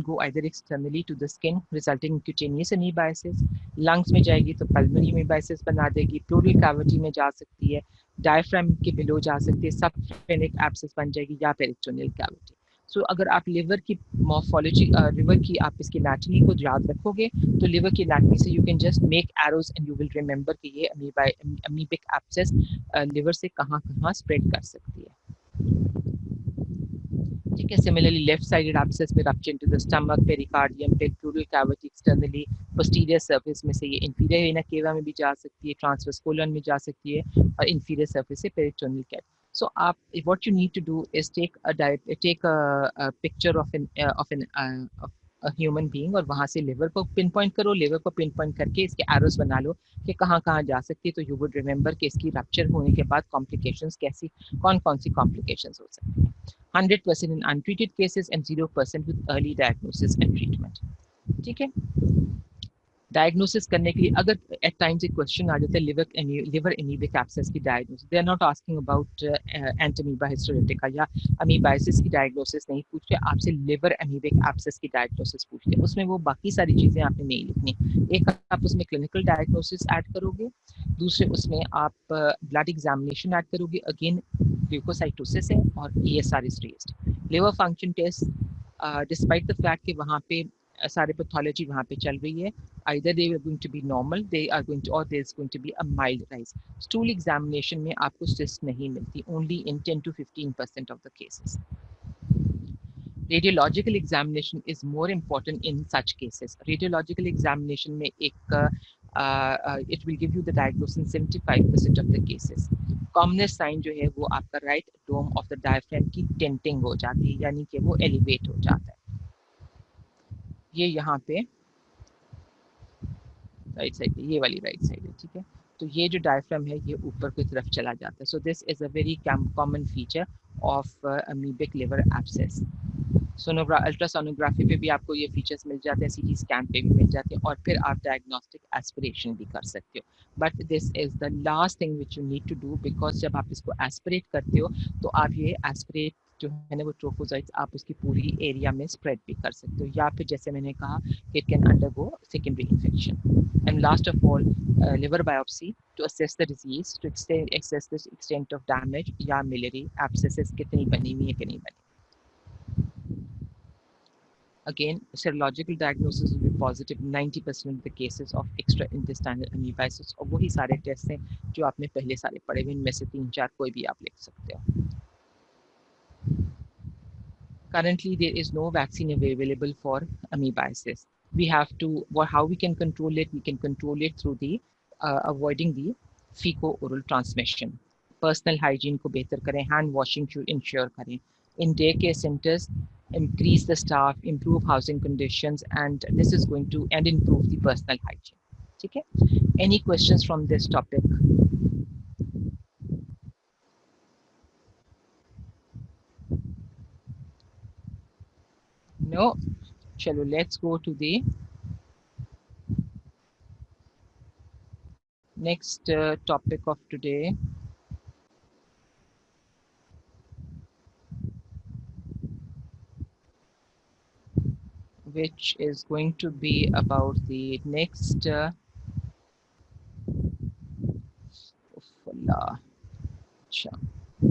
go either externally to the skin resulting in cutaneous amoebiasis, lungs में जाएगी तो पल्मोनरी amoebiasis बना देगी, प्लूरल कैविटी में जा सकती है, डायफ्राम के बिलो जा सकती है, सबफ्रेनिक एब्सेस बन जाएगी या पेरिटोनियल कैविटी। सो अगर आप लिवर की मॉर्फोलॉजी, लिवर की आप इसकी एनाटॉमी को याद रखोगे तो लिवर की एनाटॉमी से you can just make arrows and you will remember कि ये अमीबिक एब्सेस लिवर से कहाँ कहाँ स्प्रेड कर सकती है। ठीक है। सिमिलरली लेफ्ट साइडेड एब्सेस में rupture into the stomach, pericardium, pleural cavity externally, posterior surface में से ये इंफीरियर वेना केवा में भी जा सकती है, ट्रांसवर्स कोलन में जा सकती है, और इंफीरियर सरफेस से peritoneal cavity. So what you need to do is take a picture of a human being और वहाँ से लिवर को पिन पॉइंट करो, लिवर को पिन पॉइंट करके इसके एरोस बना लो कि कहाँ कहाँ जा सकती है, तो यू वुड रिमेंबर कि इसकी रप्चर होने के बाद कॉम्प्लिकेशंस कौन कौन सी कॉम्प्लिकेशंस हो सकती हैं। 100% in untreated cases and 0% with early diagnosis and treatment। ठीक है। डायग्नोसिस करने के लिए अगर एट टाइम्स एक क्वेश्चन आ जाता है लिवर एमीबिक एब्सेस की diagnosis, they are not asking about Entamoeba histolytica या अमीबाइसिस की डायग्नोसिस नहीं पूछते, आपसे लिवर एमीबिक एब्सेस की डायग्नोसिस पूछते। उसमें वो बाकी सारी चीज़ें आपने नहीं लिखनी। एक आप उसमें क्लिनिकल डायग्नोसिस ऐड करोगे, दूसरे उसमें आप ब्लड एग्जामिनेशन ऐड करोगे, अगेन ल्यूकोसाइटोसिस है और ESR is raised. Liver function test, despite the fact कि वहाँ पे सारे पैथोलॉजी वहाँ पे चल रही है, either they are going to be normal, they are going to, or there is going to be a mild rise। stool examination में आपको cyst नहीं मिलती, only in 10 to 15% of the cases। radiological examination is more important in such cases। radiological examination में एक it will give you the diagnosis in 75% of the cases। commonest sign जो है वो आपका right dome of the diaphragm की tenting हो जाती है, यानी कि वो elevate हो जाता है। ये यहाँ पे राइट साइड पे, ये वाली राइट साइड है। ठीक है। तो ये जो डायफ्राम है ये ऊपर की तरफ चला जाता है। So this is a very common feature of amoebic liver abscess. Ultrasonography पे भी आपको ये फीचर्स मिल जाते हैं, सीटी स्कैन पे भी मिल जाते हैं, और फिर आप डायग्नोस्टिक एस्पिरेशन भी कर सकते हो। But this is the last thing which you need to do, because जब आप इसको एस्पिरेट करते हो तो आप ये एस्पिरेट जो है ना वो ट्रोफोसाइट्स आप उसकी पूरी एरिया में स्प्रेड भी कर सकते हो, या फिर जैसे मैंने कहा it can undergo secondary infection. And last of all liver biopsy to assess the disease, to assess the extent of damage या मिलरी एब्सेसेस कितनी बनी हुई है कि नहीं बनी। Again, serological diagnosis will be positive in 90% of the cases of extra-intestinal amoebiasis, और वही सारे टेस्ट हैं जो आपने पहले सारे पढ़े हुए, इनमें से 3-4 कोई भी आप लिख सकते हो। Currently, there is no vaccine available for amoebiasis. We have to, how we can control it? We can control it through the avoiding the fecal-oral transmission. Personal hygiene को बेहतर करें, hand washing should ensure करें. In daycare centers, increase the staff, improve housing conditions, and this is going to and improve the personal hygiene. ठीक है? Any questions from this topic? No. Chalo, let's go to the next topic of today. Which is going to be about the next okay,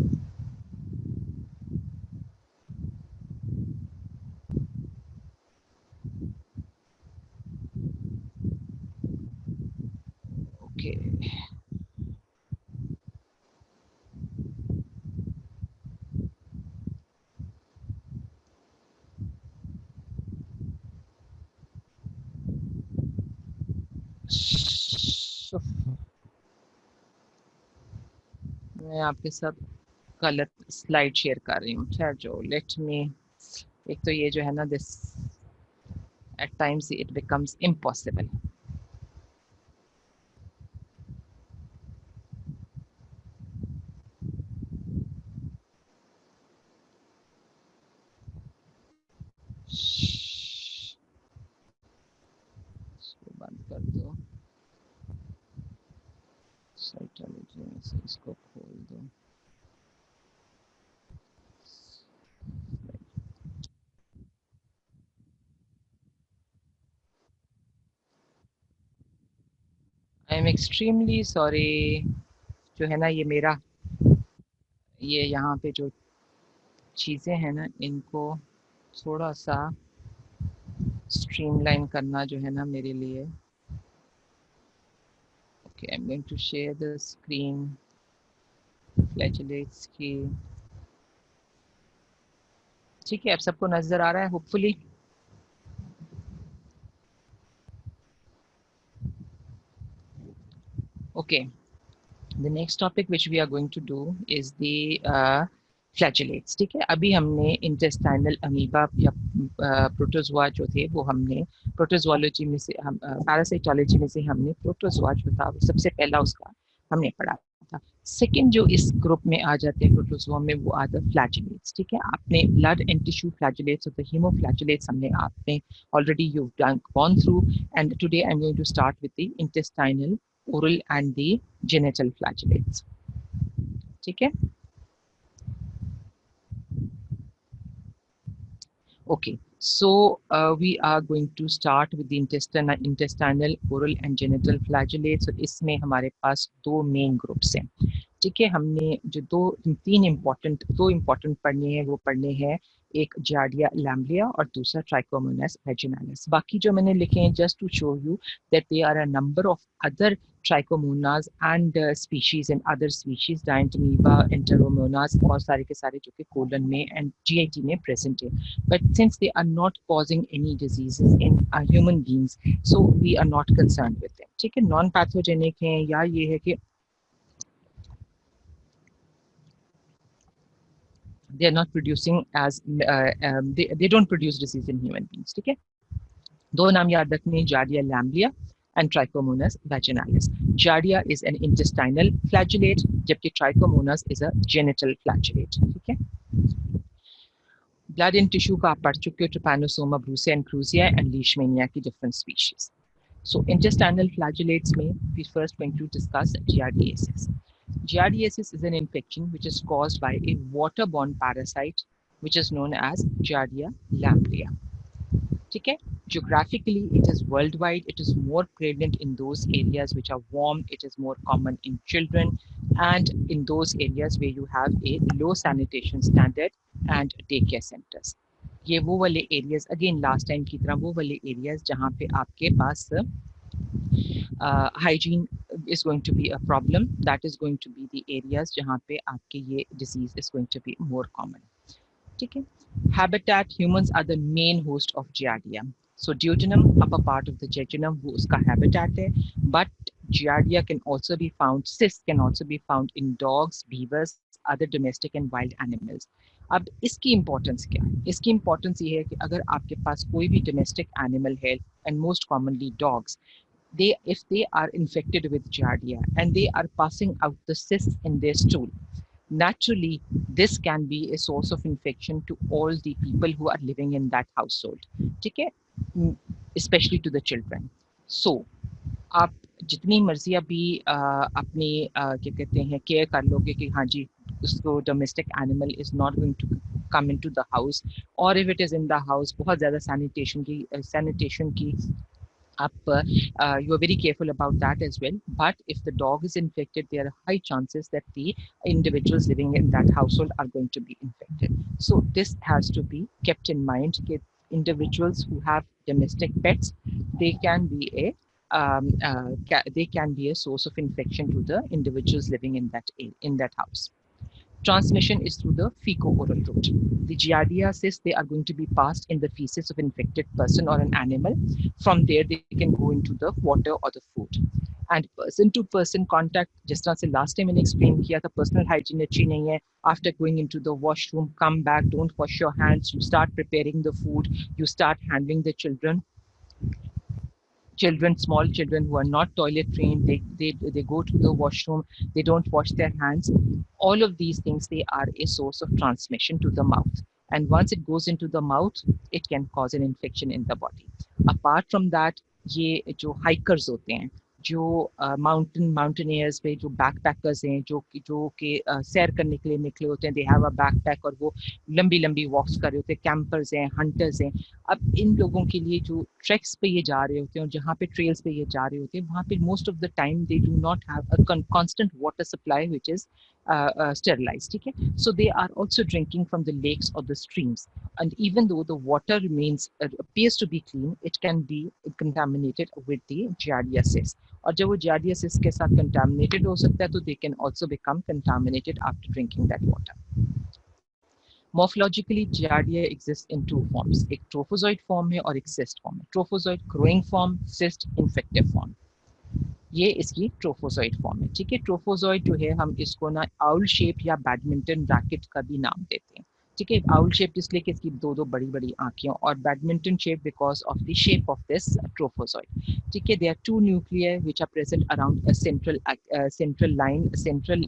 मैं आपके साथ गलत slide share कर रही हूँ। खैर, जो लेट मी, एक तो ये जो है ना, this eight times it becomes impossible. इसको बंद कर दो, साइटोलॉजी में से इसको खोल दो। I am extremely sorry. जो है ना, ये मेरा, ये यहाँ पे जो चीज़ें हैं ना, इनको थोड़ा सा स्ट्रीमलाइन करना जो है ना मेरे लिए। Okay, I am going to share the screen. Flagellates की, ठीक है, अब सबको नजर आ रहा है hopefully. Okay, the next topic which we are going to do is the flagellates. ठीक है, अभी हमने इंटेस्टाइनल अमीबा या प्रोटोजोआ जो थे वो हमने प्रोटोजोलॉजी में से, हम पैरासाइटोलॉजी में से हमने प्रोटोजोआ जो था वो सबसे पहला उसका हमने पढ़ा था। सेकेंड जो इस ग्रुप में आ जाते हैं प्रोटोजोआ में, वो आते हैं फ्लैचेलेट्स। ठीक है, आपने ब्लड एंड टिश्यू फ्लैचेलेट्स और द हीमोफ्लैचेलेट्स हमने आपने already you gone through, and today I am going to start with the intestinal, oral and the genital flagellates. ठीक है, okay, so we are going to start with the intestinal, oral and genital flagellates। और इसमें हमारे पास दो main groups हैं। ठीक है, हमने जो दो इम्पोर्टेंट पढ़ने हैं वो पढ़ने हैं, एक जार्डिया लैम्बलिया और दूसरा ट्राइकोमोनास वेजिनालिस। बाकी जो मैंने लिखे हैं just to show you that they are a number of other trichomonas and species and other species, dientamoeba, enteromonas, बहुत सारे के सारे जो कि कोलन में एंड जीआईटी में प्रेजेंट है, but since they are not causing any diseases in human beings, so we are not concerned with them। ठीक है, नॉन पैथोजेनिक हैं, या ये है कि they are not producing as they don't produce disease in human beings। ठीक है, दो नाम याद रखने, जार्डिया लैम्बलिया and Trichomonas vaginalis। Giardia is an intestinal flagellate, जबकि Trichomonas is a genital flagellate। ठीक है, ब्लड इन टिश्यू का आप पढ़ चुके हो, ट्रिपैनोसोमा ब्रूसिया एंड क्रूजिया एंड लीशमैनिया की different species. So intestinal flagellates में we first going to discuss giardiasis। Giardiasis is an infection which is caused by a waterborne parasite which is known as Giardia lamblia। ठीक है, geographically it is worldwide, it is more prevalent in those areas which are warm, it is more common in children and in those areas where you have a low sanitation standard and daycare centers। ये वो वाले areas, again last time की तरह वो वाले areas जहाँ पे आपके पास hygiene is going to be a problem, that is going to be the areas जहाँ पे आपके ये disease is going to be more common। ठीक है, habitat, humans are the main host of giardia। So duodenum, upper part of the jejunum, वो उसका habitat है, but giardia can also be found, cysts can also be found in dogs, beavers, other domestic and wild animals। अब इसकी importance क्या है? इसकी importance ये है कि अगर आपके पास कोई भी डोमेस्टिक एनिमल है, and most commonly dogs, they if they are infected with giardia and they are passing out the cysts in their stool, naturally this can be a source of infection to all the people who are living in that household। ठीक है, especially to the children। so आप जितनी मर्जी अभी अपनी क्या कहते हैं केयर कर लोगे कि हाँ जी उसको domestic animal is not going to come into the house, और if it is in the house बहुत ज़्यादा सैनिटेशन की up, you are very careful about that as well. But if the dog is infected, there are high chances that the individuals living in that household are going to be infected. So this has to be kept in mind. Individuals who have domestic pets, they can be a they can be a source of infection to the individuals living in that house. Transmission is through the fecal-oral route. The giardiasis, they are going to be passed in the feces of infected person or an animal. From there, they can go into the water or the food. And person to person contact, जिस तरह से last time मैंने explain किया था, personal hygiene अच्छी नहीं है. After going into the washroom, come back, don't wash your hands. You start preparing the food. You start handling the children, small children who are not toilet trained, they go to the washroom, they don't wash their hands. All of these things, they are a source of transmission to the mouth. And once it goes into the mouth, it can cause an infection in the body. Apart from that, ये जो hikers होते हैं, जो mountaineers पे जो backpackers हैं, जो कि सैर करने के लिए निकले होते हैं, दे हैव अ बैकपैक और वो लंबी लंबी वॉक्स कर रहे होते हैं, कैंपर्स हैं, हंटर्स हैं. अब इन लोगों के लिए जो ट्रैक्स पे ये जा रहे होते हैं और जहाँ पे ट्रेल्स पे ये जा रहे होते हैं, वहाँ पे most of the time they do not have a constant water supply which is sterilized. ठीक है, so they are also drinking from the lakes or the streams, and even though the water remains appears to be clean, it can be contaminated with the giardiasis. और जब वो giardiasis के साथ contaminated हो सकता है, तो they can also become contaminated after drinking that water. Morphologically, giardia exists in two forms. एक trophozoid form है और एक cyst form है. Trophozoid growing form, cyst infective form. ये इसकी ट्रोफोजॉइड फॉर्म है. ठीक है, ट्रोफोजॉइड जो है, हम इसको ना आउल शेप या बैडमिंटन रैकेट का भी नाम देते हैं. ठीक है, आउल शेप इसलिए कि इसकी दो दो बड़ी बड़ी आंखें, और badminton shape because of the shape of this trophozoite. ठीक है, there are two nuclear which are present around a central line, central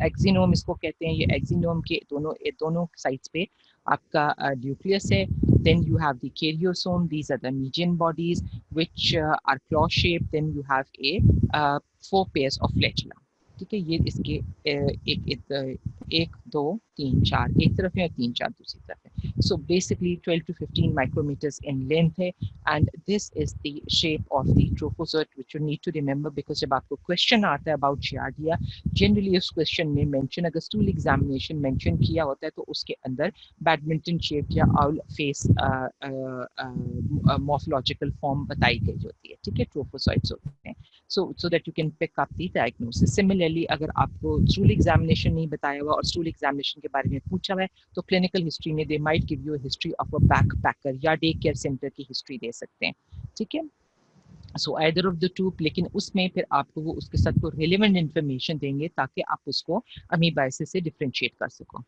axoneme इसको कहते हैं. ये एक्सिनोम के दोनों साइड्स पे आपका न्यूक्लियस है. Then you have the karyosome. These are the median bodies which are claw shaped. Then you have a 4 pairs of flagella. ठीक है, ये इसके एक दो तीन चार एक तरफ है और तीन चार दूसरी तरफ है. So basically 12 to 15 micrometers in length है, and this is the shape of the trophozoite which you need to remember, because जब आपको question आता है about giardia, generally उस question में mention, अगर stool examination mention किया होता है, तो उसके अंदर बैडमिंटन शेप या आउल फेस मॉर्फोलॉजिकल फॉर्म बताई गई होती है. ठीक है, ट्रोफोसॉइड्स होते हैं. so that you can pick up the diagnosis. Similarly, अगर आपको स्टूल एग्जामिनेशन नहीं बताया हुआ और स्टूल एग्जामिनेशन के बारे में पूछा हुआ है, तो क्लिनिकल हिस्ट्री में they might give you history of a backpacker या डे केयर सेंटर की हिस्ट्री दे सकते हैं. ठीक है, so either of the two, लेकिन उसमें फिर आपको वो उसके साथ को रिलेवेंट इन्फॉर्मेशन देंगे ताकि आप उसको अमीबाइसिस से डिफरेंशिएट कर सको.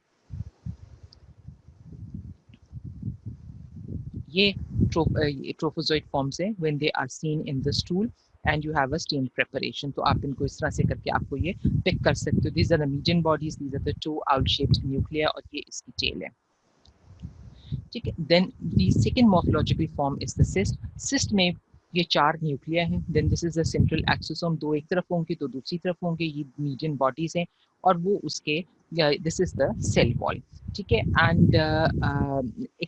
ये ट्रोफोजॉइड फॉर्म्स हैं when they are seen in the stool and you have a stain preparation. तो आप इनको इस तरह से करके आपको ये पिक कर सकते हो. These are the median bodies, these are the two owl-shaped nuclei, और ये इसकी tail है. ठीक है, then the second morphological form is the cyst. Cyst में ये 4 न्यूक्लिया हैं. Then this is the central exosome. 2 एक तरफ होंगे, 2 दूसरी तरफ होंगे. ये median bodies हैं, और वो उसके this is the cell wall. ठीक है, and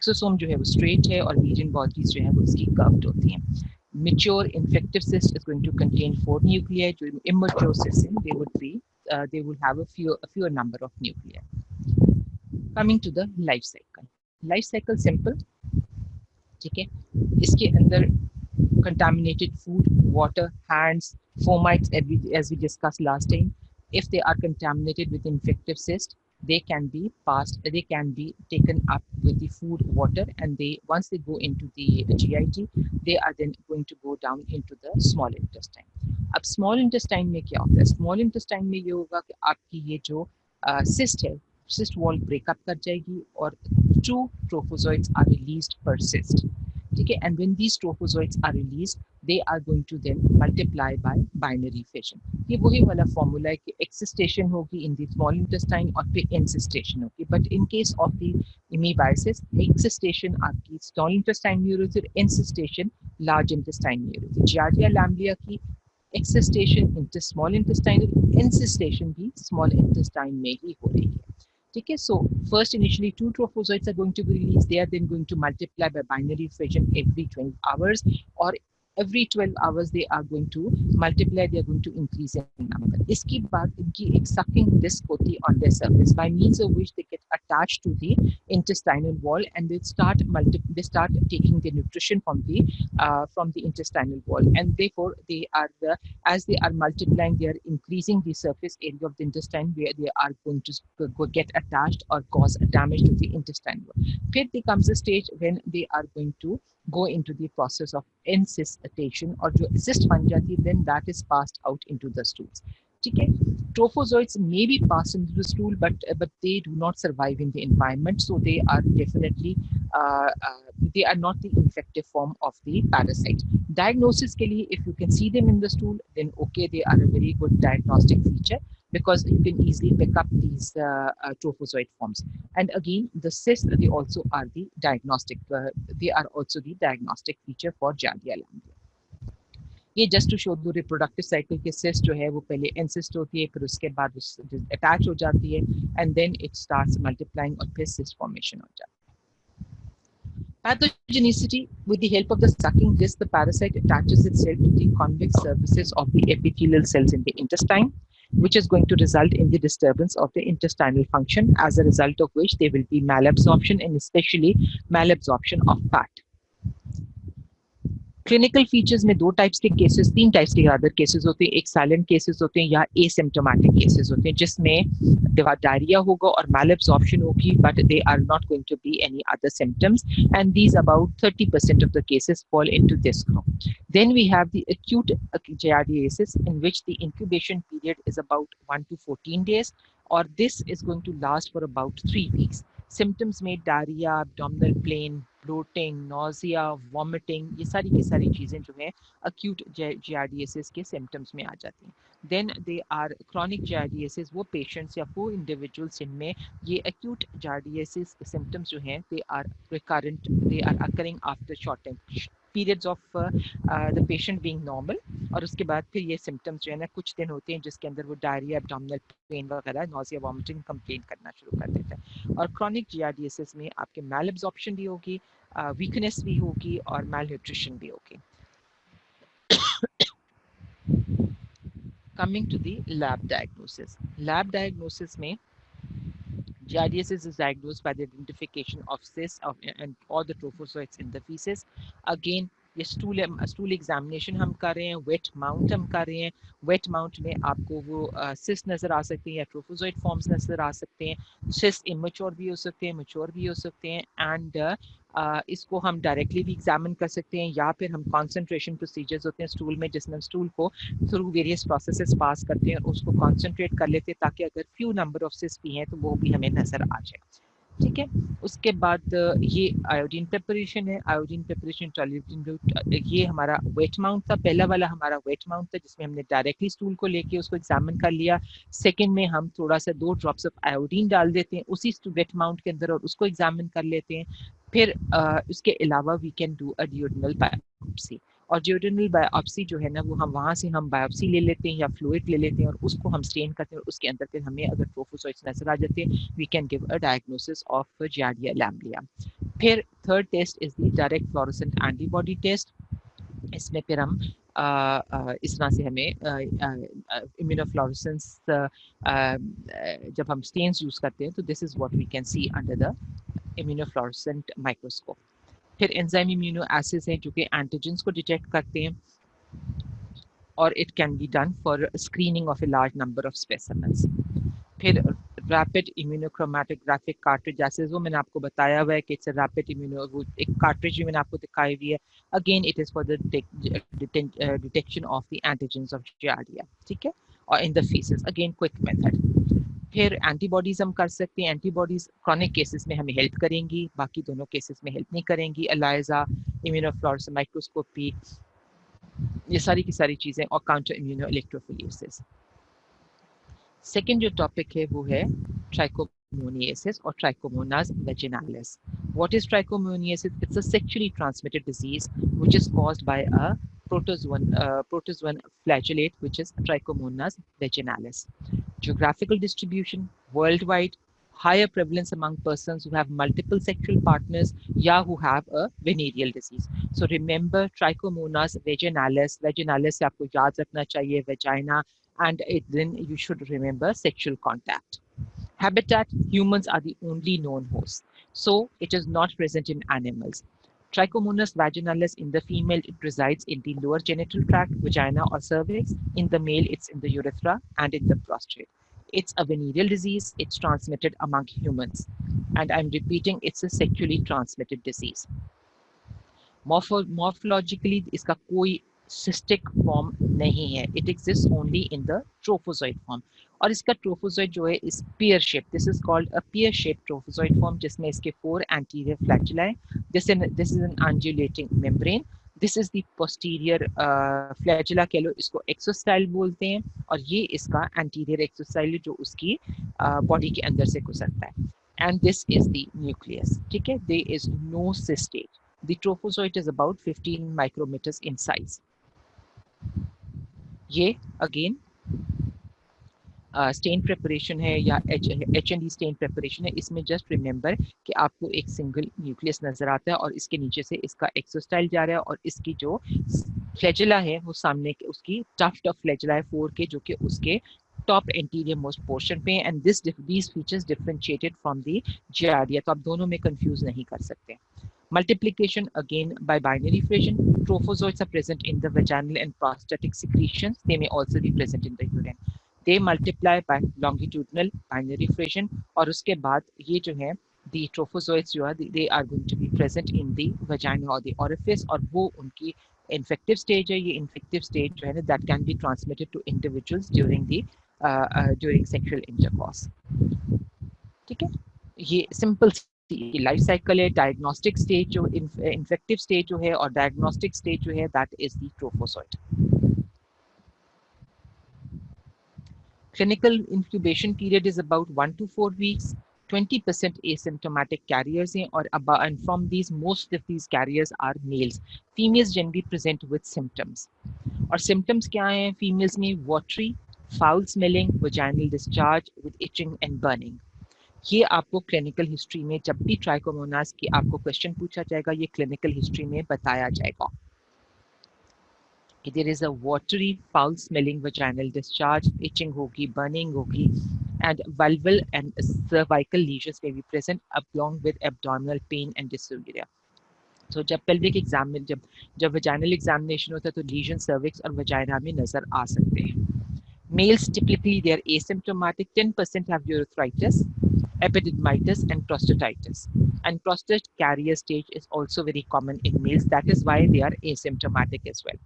exosome जो है वो straight है, और median bodies जो है वो इसकी curved होती हैं. Mature infective cyst is going to contain 4 nuclei. During immature cysts, they will have a fewer number of nuclei. Coming to the life cycle. Life cycle simple. ठीक है, इसके अंदर contaminated food, water, hands, fomites, as we discussed last time. If they are contaminated with infective cyst, they can be taken up with the food, water, and once they go into the GIT, they are then going to go down into the small intestine. अब small intestine में क्या होता है? Small intestine में ये होगा कि आपकी ये जो cyst है, cyst wall break up कर जाएगी, और 2 trophozoites are released per cyst. ठीक है, and when these trophozoites are released, they are going to then multiply by binary fission. ये वही वाला फॉर्मूला है कि एक्सिस्टेशन होगी इन द स्मॉल इंटेस्टाइन और फिर इंसिस्टेशन होगी. But in case of the amoebiasis, excystation आपकी स्मॉल इंटेस्टाइन में हो रही थी, इंसिस्टेशन लार्ज इंटेस्टाइन में हो रही थी. जियार्डिया लैम्ब्लिया की एक्सिस्टेशन इंटू स्मॉल इंटेस्टाइन, इंसिस्टेशन भी स्मॉल इंटेस्टाइन में ही हो रही है. ठीक है, so first initially 2 trophozoites are going to be released. They are then going to multiply by binary fission every 20 hours, और every 12 hours they are going to multiply, they are going to increase in number. इसकी बाद इनकी एक sucking disc होती on their surface, by means of which they get attached to the intestinal wall, and they start taking the nutrition from the intestinal wall, and therefore they are as they are multiplying, they are increasing the surface area of the intestine, where they are going to get attached or cause damage to the intestine wall. Then there comes a stage when they are going to go into the process of encystation, और जो cyst बन जाती है, then that is passed out into the stools. ठीक है, trophozoites may be passed into the stool, but they do not survive in the environment, so they are definitely they are not the infective form of the parasite. Diagnosis के लिए, if you can see them in the stool, then okay, they are a very good diagnostic feature, because you can easily pick up these trophozoite forms. And again, the cysts, they also are the diagnostic. They are also the diagnostic feature for Giardia lamblia. ये just to show दो reproductive cycle के cyst जो है वो पहले एनसिस्ट होती है, फिर उसके बाद अटैच हो जाती है, and then it starts multiplying और फिर सिस्ट फॉर्मेशन हो जाता है. Pathogenicity: with the help of the sucking disc, the parasite attaches itself to the convex surfaces of the epithelial cells in the intestine, which is going to result in the disturbance of the intestinal function, as a result of which there will be malabsorption, and especially malabsorption of fat. Clinical features में दो types के cases, तीन types के other cases होते हैं. एक silent cases होते हैं या एसिम्प्टोमेटिक केसेस होते हैं, जिसमें डायरिया होगा और मैलअब्सॉर्प्शन होगी, but they are not going to be any other symptoms, and these about 30% of the cases fall into this group. Then we have the acute giardiasis, in which the incubation period is about 1 to 14 days, or this is going to last for about 3 weeks. Symptoms में diarrhea, abdominal pain, bloating, nausea, vomiting, ये सारी की सारी चीज़ें जो हैं acute giardiasis के symptoms में आ जाती हैं. Then they are chronic giardiasis, वो patients या वो individuals जिनमें ये acute giardiasis symptoms जो हैं they are recurrent, they are occurring after short periods of the patient being normal, और उसके बाद फिर ये symptoms जो है ना कुछ दिन होते हैं जिसके अंदर वो diarrhea, abdominal pain वगैरह, nausea, vomiting complain करना शुरू कर देता है. और chronic giardiasis में आपके malabsorption भी होगी, weakness भी होगी और malnutrition भी होगी. Coming to the lab diagnosis. Lab diagnosis में giardiasis is diagnosed by the identification of cysts and all the trophozoites in the feces. Again, ये स्टूल एग्जामिनेशन हम कर रहे हैं, वेट माउंट हम कर रहे हैं. वेट माउंट में आपको वो सिस्ट नज़र आ सकते हैं या ट्रोफोजोइड फॉर्म्स नज़र आ सकते हैं. सिस्ट इमेच्योर भी हो सकते हैं, मैच्योर भी हो सकते हैं, एंड इसको हम डायरेक्टली भी एग्जामिन कर सकते हैं, या फिर हम कॉन्सेंट्रेशन प्रोसीजर्स होते हैं स्टूल में, जिसमें हम स्टूल को थ्रू वेरियस प्रोसेसेस पास करते हैं और उसको कॉन्सेंट्रेट कर लेते हैं, ताकि अगर फ्यू नंबर ऑफ सिस्ट भी हैं तो वो भी हमें नज़र आ जाए. ठीक है, उसके बाद ये आयोडीन प्रिपरेशन है. आयोडीन प्रिपरेशन ये हमारा वेट माउंट था. पहला वाला हमारा वेट माउंट था, जिसमें हमने डायरेक्टली स्टूल को लेके उसको एग्जामिन कर लिया. सेकंड में हम थोड़ा सा 2 ड्रॉप्स ऑफ आयोडीन डाल देते हैं उसी वेट माउंट के अंदर और उसको एग्जामिन कर लेते हैं. फिर उसके अलावा we can do a duodenal biopsy, और डियोडिनल बायोप्सी जो है ना वो हम वहाँ से हम बायोप्सी ले लेते हैं या फ्लूइड ले लेते हैं और उसको हम स्टेन करते हैं, और उसके अंदर फिर हमें अगर ट्रोफोजोइट्स नजर आ जाते हैं, we can give a diagnosis of Giardia lamblia. फिर third test is the direct fluorescent antibody test. इसमें फिर हम इस तरह से हमें इम्यूनोफ्लोरेसेंस जब हम स्टेन्स यूज करते हैं, तो this is what we can see under the immunofluorescent microscope. फिर एंजाइम इम्यूनो एसिड्स हैं जो कि एंटीजेंस को डिटेक्ट करते हैं, और it can be done for screening of a large number of specimens. फिर रैपिड इम्यूनोक्रोमेटोग्राफिक कार्ट्रिज, जैसे वो मैंने आपको बताया हुआ है कि इट्स रैपिड इम्यूनो, वो एक कार्ट्रिज भी मैंने आपको दिखाई हुई है. Again it is for the detection of the antigens of Giardia. ठीक है, और in the faeces again quick method. फिर एंटीबॉडीज हम कर सकते हैं. एंटीबॉडीज क्रॉनिक केसेस में हमें हेल्प करेंगी, बाकी दोनों केसेस में हेल्प नहीं करेंगी. एलाइजा, इम्यूनोफ्लोरेसेंस माइक्रोस्कोपी, ये सारी की सारी चीज़ें, और काउंटर इम्यूनो इलेक्ट्रोफोरेसिस. सेकेंड जो टॉपिक है वो है trichomoniasis or Trichomonas vaginalis. What is trichomoniasis? It's a sexually transmitted disease which is caused by a protozoan flagellate, which is Trichomonas vaginalis. Geographical distribution worldwide, higher prevalence among persons who have multiple sexual partners, या who have a venereal disease. So remember Trichomonas vaginalis. Vaginalis से आपको याद रखना चाहिए vagina, and then you should remember sexual contact. Habitat: humans are the only known hosts, so it is not present in animals. Trichomonas vaginalis, in the female, it resides in the lower genital tract, vagina or cervix. In the male, it's in the urethra and in the prostate. It's a venereal disease. It's transmitted among humans. And I'm repeating, it's a sexually transmitted disease. Morphologically इसका कोई cystic form नहीं है. It exists only in the trophozoite form. और इसका trophozoite जो है is pear shaped. This is called a pear shaped trophozoite form, जिसमें इसके 4 anterior flagella है. This is an undulating membrane. This is the posterior flagella कह लो, इसको exostyle बोलते हैं, और ये इसका anterior exostyle जो उसकी body के अंदर से गुजरता है. And this is the nucleus. ठीक है? There is no cystate. The trophozoite is about 15 micrometers in size. ये again स्टेन प्रेपरेशन है या H&E स्टेन प्रेपरेशन है. इसमें जस्ट रिमेंबर कि आपको एक सिंगल न्यूक्लियस नजर आता है और इसके नीचे से इसका एक्सोस्टाइल जा रहा है, और इसकी जो फ्लैजेला है वो सामने के उसकी टफ्ट ऑफ फ्लैजेला है 4 के, जो कि उसके टॉप एंटीरियर मोस्ट पोर्शन पे, and these features differentiated from the giardia. तो आप दोनों में कंफ्यूज नहीं कर सकते. Multiplication again by binary fission. Trophozoites are present in the vaginal and prostatic secretions. They may also be present in the urine. They multiply by longitudinal binary fission. और उसके बाद ये जो है the trophozoites जो है they are going to be present in the vagina or the orifice, और वो उनकी infective stage है. ये infective stage जो है ना that can be transmitted to individuals during sexual intercourse. ठीक है, ये सिंपल लाइफ साइकिल है. डायग्नोस्टिक स्टेज जो इन्फेक्टिव स्टेज जो है और डायग्नोस्टिक स्टेज जो है that is the trophozoite. Clinical incubation period is about 1 to 4 weeks. 20% asymptomatic carriers हैं, और and from these most of these carriers are males. Females generally present with symptoms. और symptoms क्या हैं females में? Watery, foul smelling, vaginal discharge with itching and burning. ये आपको clinical history में जब भी ट्राइकोमोनास की आपको क्वेश्चन पूछा जाएगा, ये क्लिनिकल हिस्ट्री में बताया जाएगा. There is a watery, foul smelling vaginal discharge, itching होगी, burning होगी, and vulval and cervical lesions may be present along with abdominal pain and dysuria. So जब pelvic exam में जब vaginal examination होता है तो lesion cervix और vagina में नजर आ सकते हैं. Males typically they are asymptomatic. 10% have urethritis, epididymitis and prostatitis, and prostate carrier stage is also very common in males. That is why they are asymptomatic as well.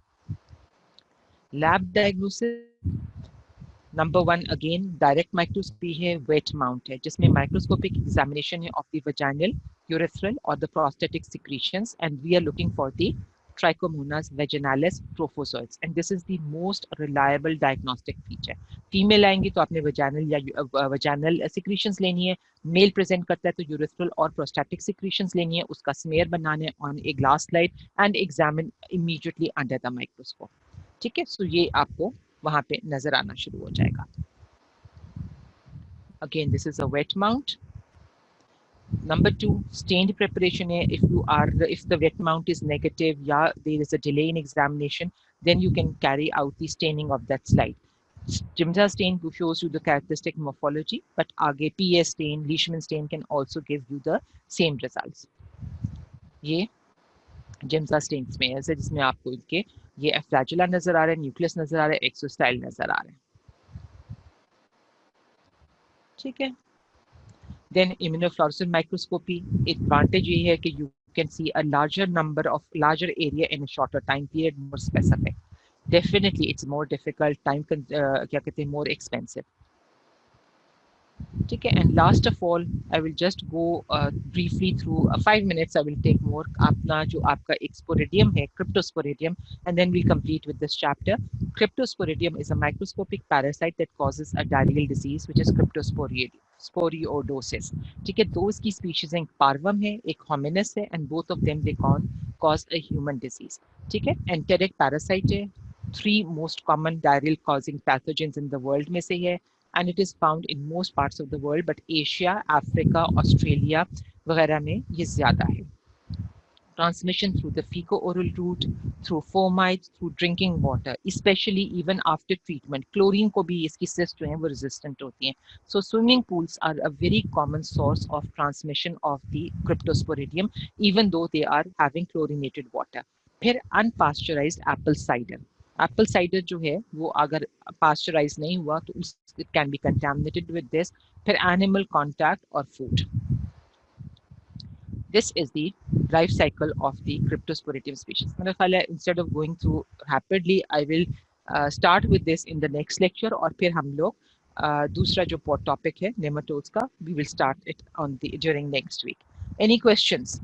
Lab diagnosis number 1 again direct microscopy है, wet mount है, जिसमें microscopic examination है of the vaginal, urethral or the prostatic secretions, and we are looking for the Trichomonas vaginalis trophozoites, and this is the most reliable diagnostic feature. Female आएंगी तो आपने vaginal या vaginal secretions लेनी है. Mail present करता है तो urethral और प्रोस्टैटिक secretions लेनी है. उसका स्मेयर बनाना है on a glass slide and examine immediately under the microscope. ठीक है, सो ये आपको वहां पे नजर आना शुरू हो जाएगा. Again, this is a wet mount. Number 2, stained preparation है. If the wet mount is negative, yeah, there is a delay in examination, then you can carry out the staining of that slide. Giemsa stain shows you the characteristic morphology, but आगे PS stain, Leishman stain can also give you the same results. ये Giemsa stains में है जिसमें आपको इनके ये flagella नजर आ रहा है, न्यूक्लियस नजर आ रहा है, एक्सोस्टाइल नजर आ रहा है. ठीक है. Then immunofluorescent microscopy, advantage ये है कि you can see a larger area in a shorter time period, more specific. Definitely it's more difficult, क्या कहते हैं, more expensive. ठीक है. And last of all, I will just go briefly through 5 minutes. I will take more. अपना जो आपका Sporidium है, Cryptosporidium, and then we'll complete with this chapter. Cryptosporidium is a microscopic parasite that causes a diarrheal disease, which is cryptosporiodosis. ठीक है. दो इसकी species हैं, parvum है, एक hominis है, and both of them they cause a human disease. ठीक है. Enteric parasite है. 3 most common diarrheal causing pathogens in the world में से है. and it is found in most parts of the world, but Asia, Africa, Australia वगैरह में ये ज़्यादा है. Transmission through the fecal-oral route, through fomites, through drinking water, especially even after treatment. Chlorine को भी इसकी cyst जो हैं वो resistant होती हैं. So swimming pools are a very common source of transmission of the Cryptosporidium, even though they are having chlorinated water. फिर unpasteurized apple cider. Apple cider जो है वो अगर पास्चराइज नहीं हुआ तो it can B contaminated with this. फिर animal contact और food. This is the life cycle of the Cryptosporidium species. मेरा ख्याल है instead of going through rapidly, I will start with this in the next lecture और फिर हम लोग दूसरा जो topic है nematodes का, we will start it on the during next week. Any questions?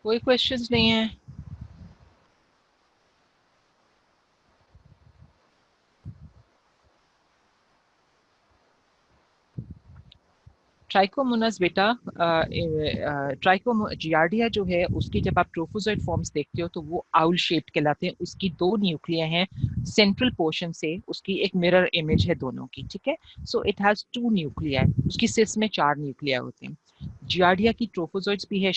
कोई questions नहीं है? ट्राइकोमोनास बेटा, जियार्डिया जो है उसकी जब आप ट्रोफोजोइड फॉर्म्स देखते हो तो वो आउल शेप्ड कहलाते हैं. उसकी दो न्यूक्लिया हैं सेंट्रल पोर्शन से, उसकी एक मिरर इमेज है दोनों की, ठीक है. So it has two nuclei. उसकी सिस में 4 न्यूक्लिया होते हैं. जियार्डिया की ट्रोफोजोइड्स भी है,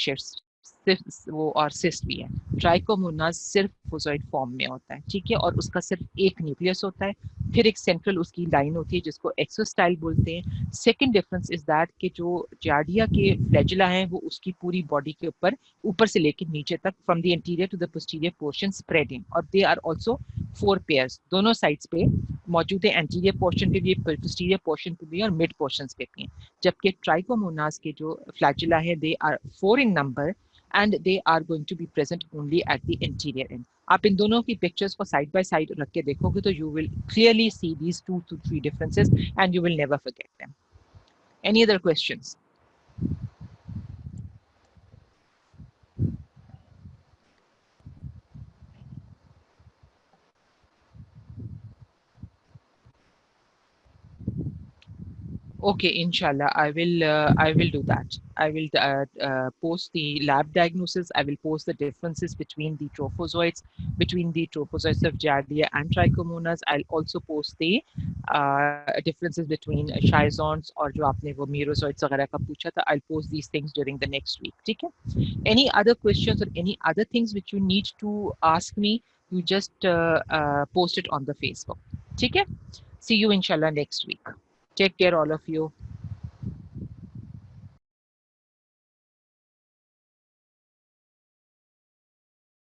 वो और सिस्ट भी है. ट्राइकोमोनास सिर्फ ट्रोफोजोइड फॉर्म में होता है, ठीक है, और उसका सिर्फ एक न्यूक्लियस होता है. फिर एक सेंट्रल उसकी लाइन होती है जिसको एक्सोस्टाइल बोलते हैं. सेकंड डिफरेंस इज दैट कि जो जार्डिया के फ्लैजिला हैं वो उसकी पूरी बॉडी के ऊपर ऊपर से लेकर नीचे तक from the interior to the posterior portion spreading, और दे आर आल्सो 4 पेयर्स दोनों साइड्स पे मौजूद है. एंटीरियर पोर्शन पे भी, पोस्टीरियर पोर्शन पे भी और मिड पोर्शंस पे भी. जबकि ट्राइकोमोनास के जो फ्लैजिला है they are 4 in number and they are going to be present only at the anterior end. आप इन दोनों की पिक्चर्स को साइड बाय साइड रख के देखोगे तो you will clearly see these 2 to 3 differences and you will never forget them. Any other questions? Okay, inshallah, I will do that. I will post the lab diagnosis. I will post the differences between the trophozoites of Giardia and Trichomonas. I'll also post the differences between schizons और जो आपने वो merozoites वगैरह का पूछा था. I'll post these things during the next week. ठीक है? Any other questions or any other things which you need to ask me, you just post it on the Facebook. ठीक है? See you inshallah next week. Take care, all of you.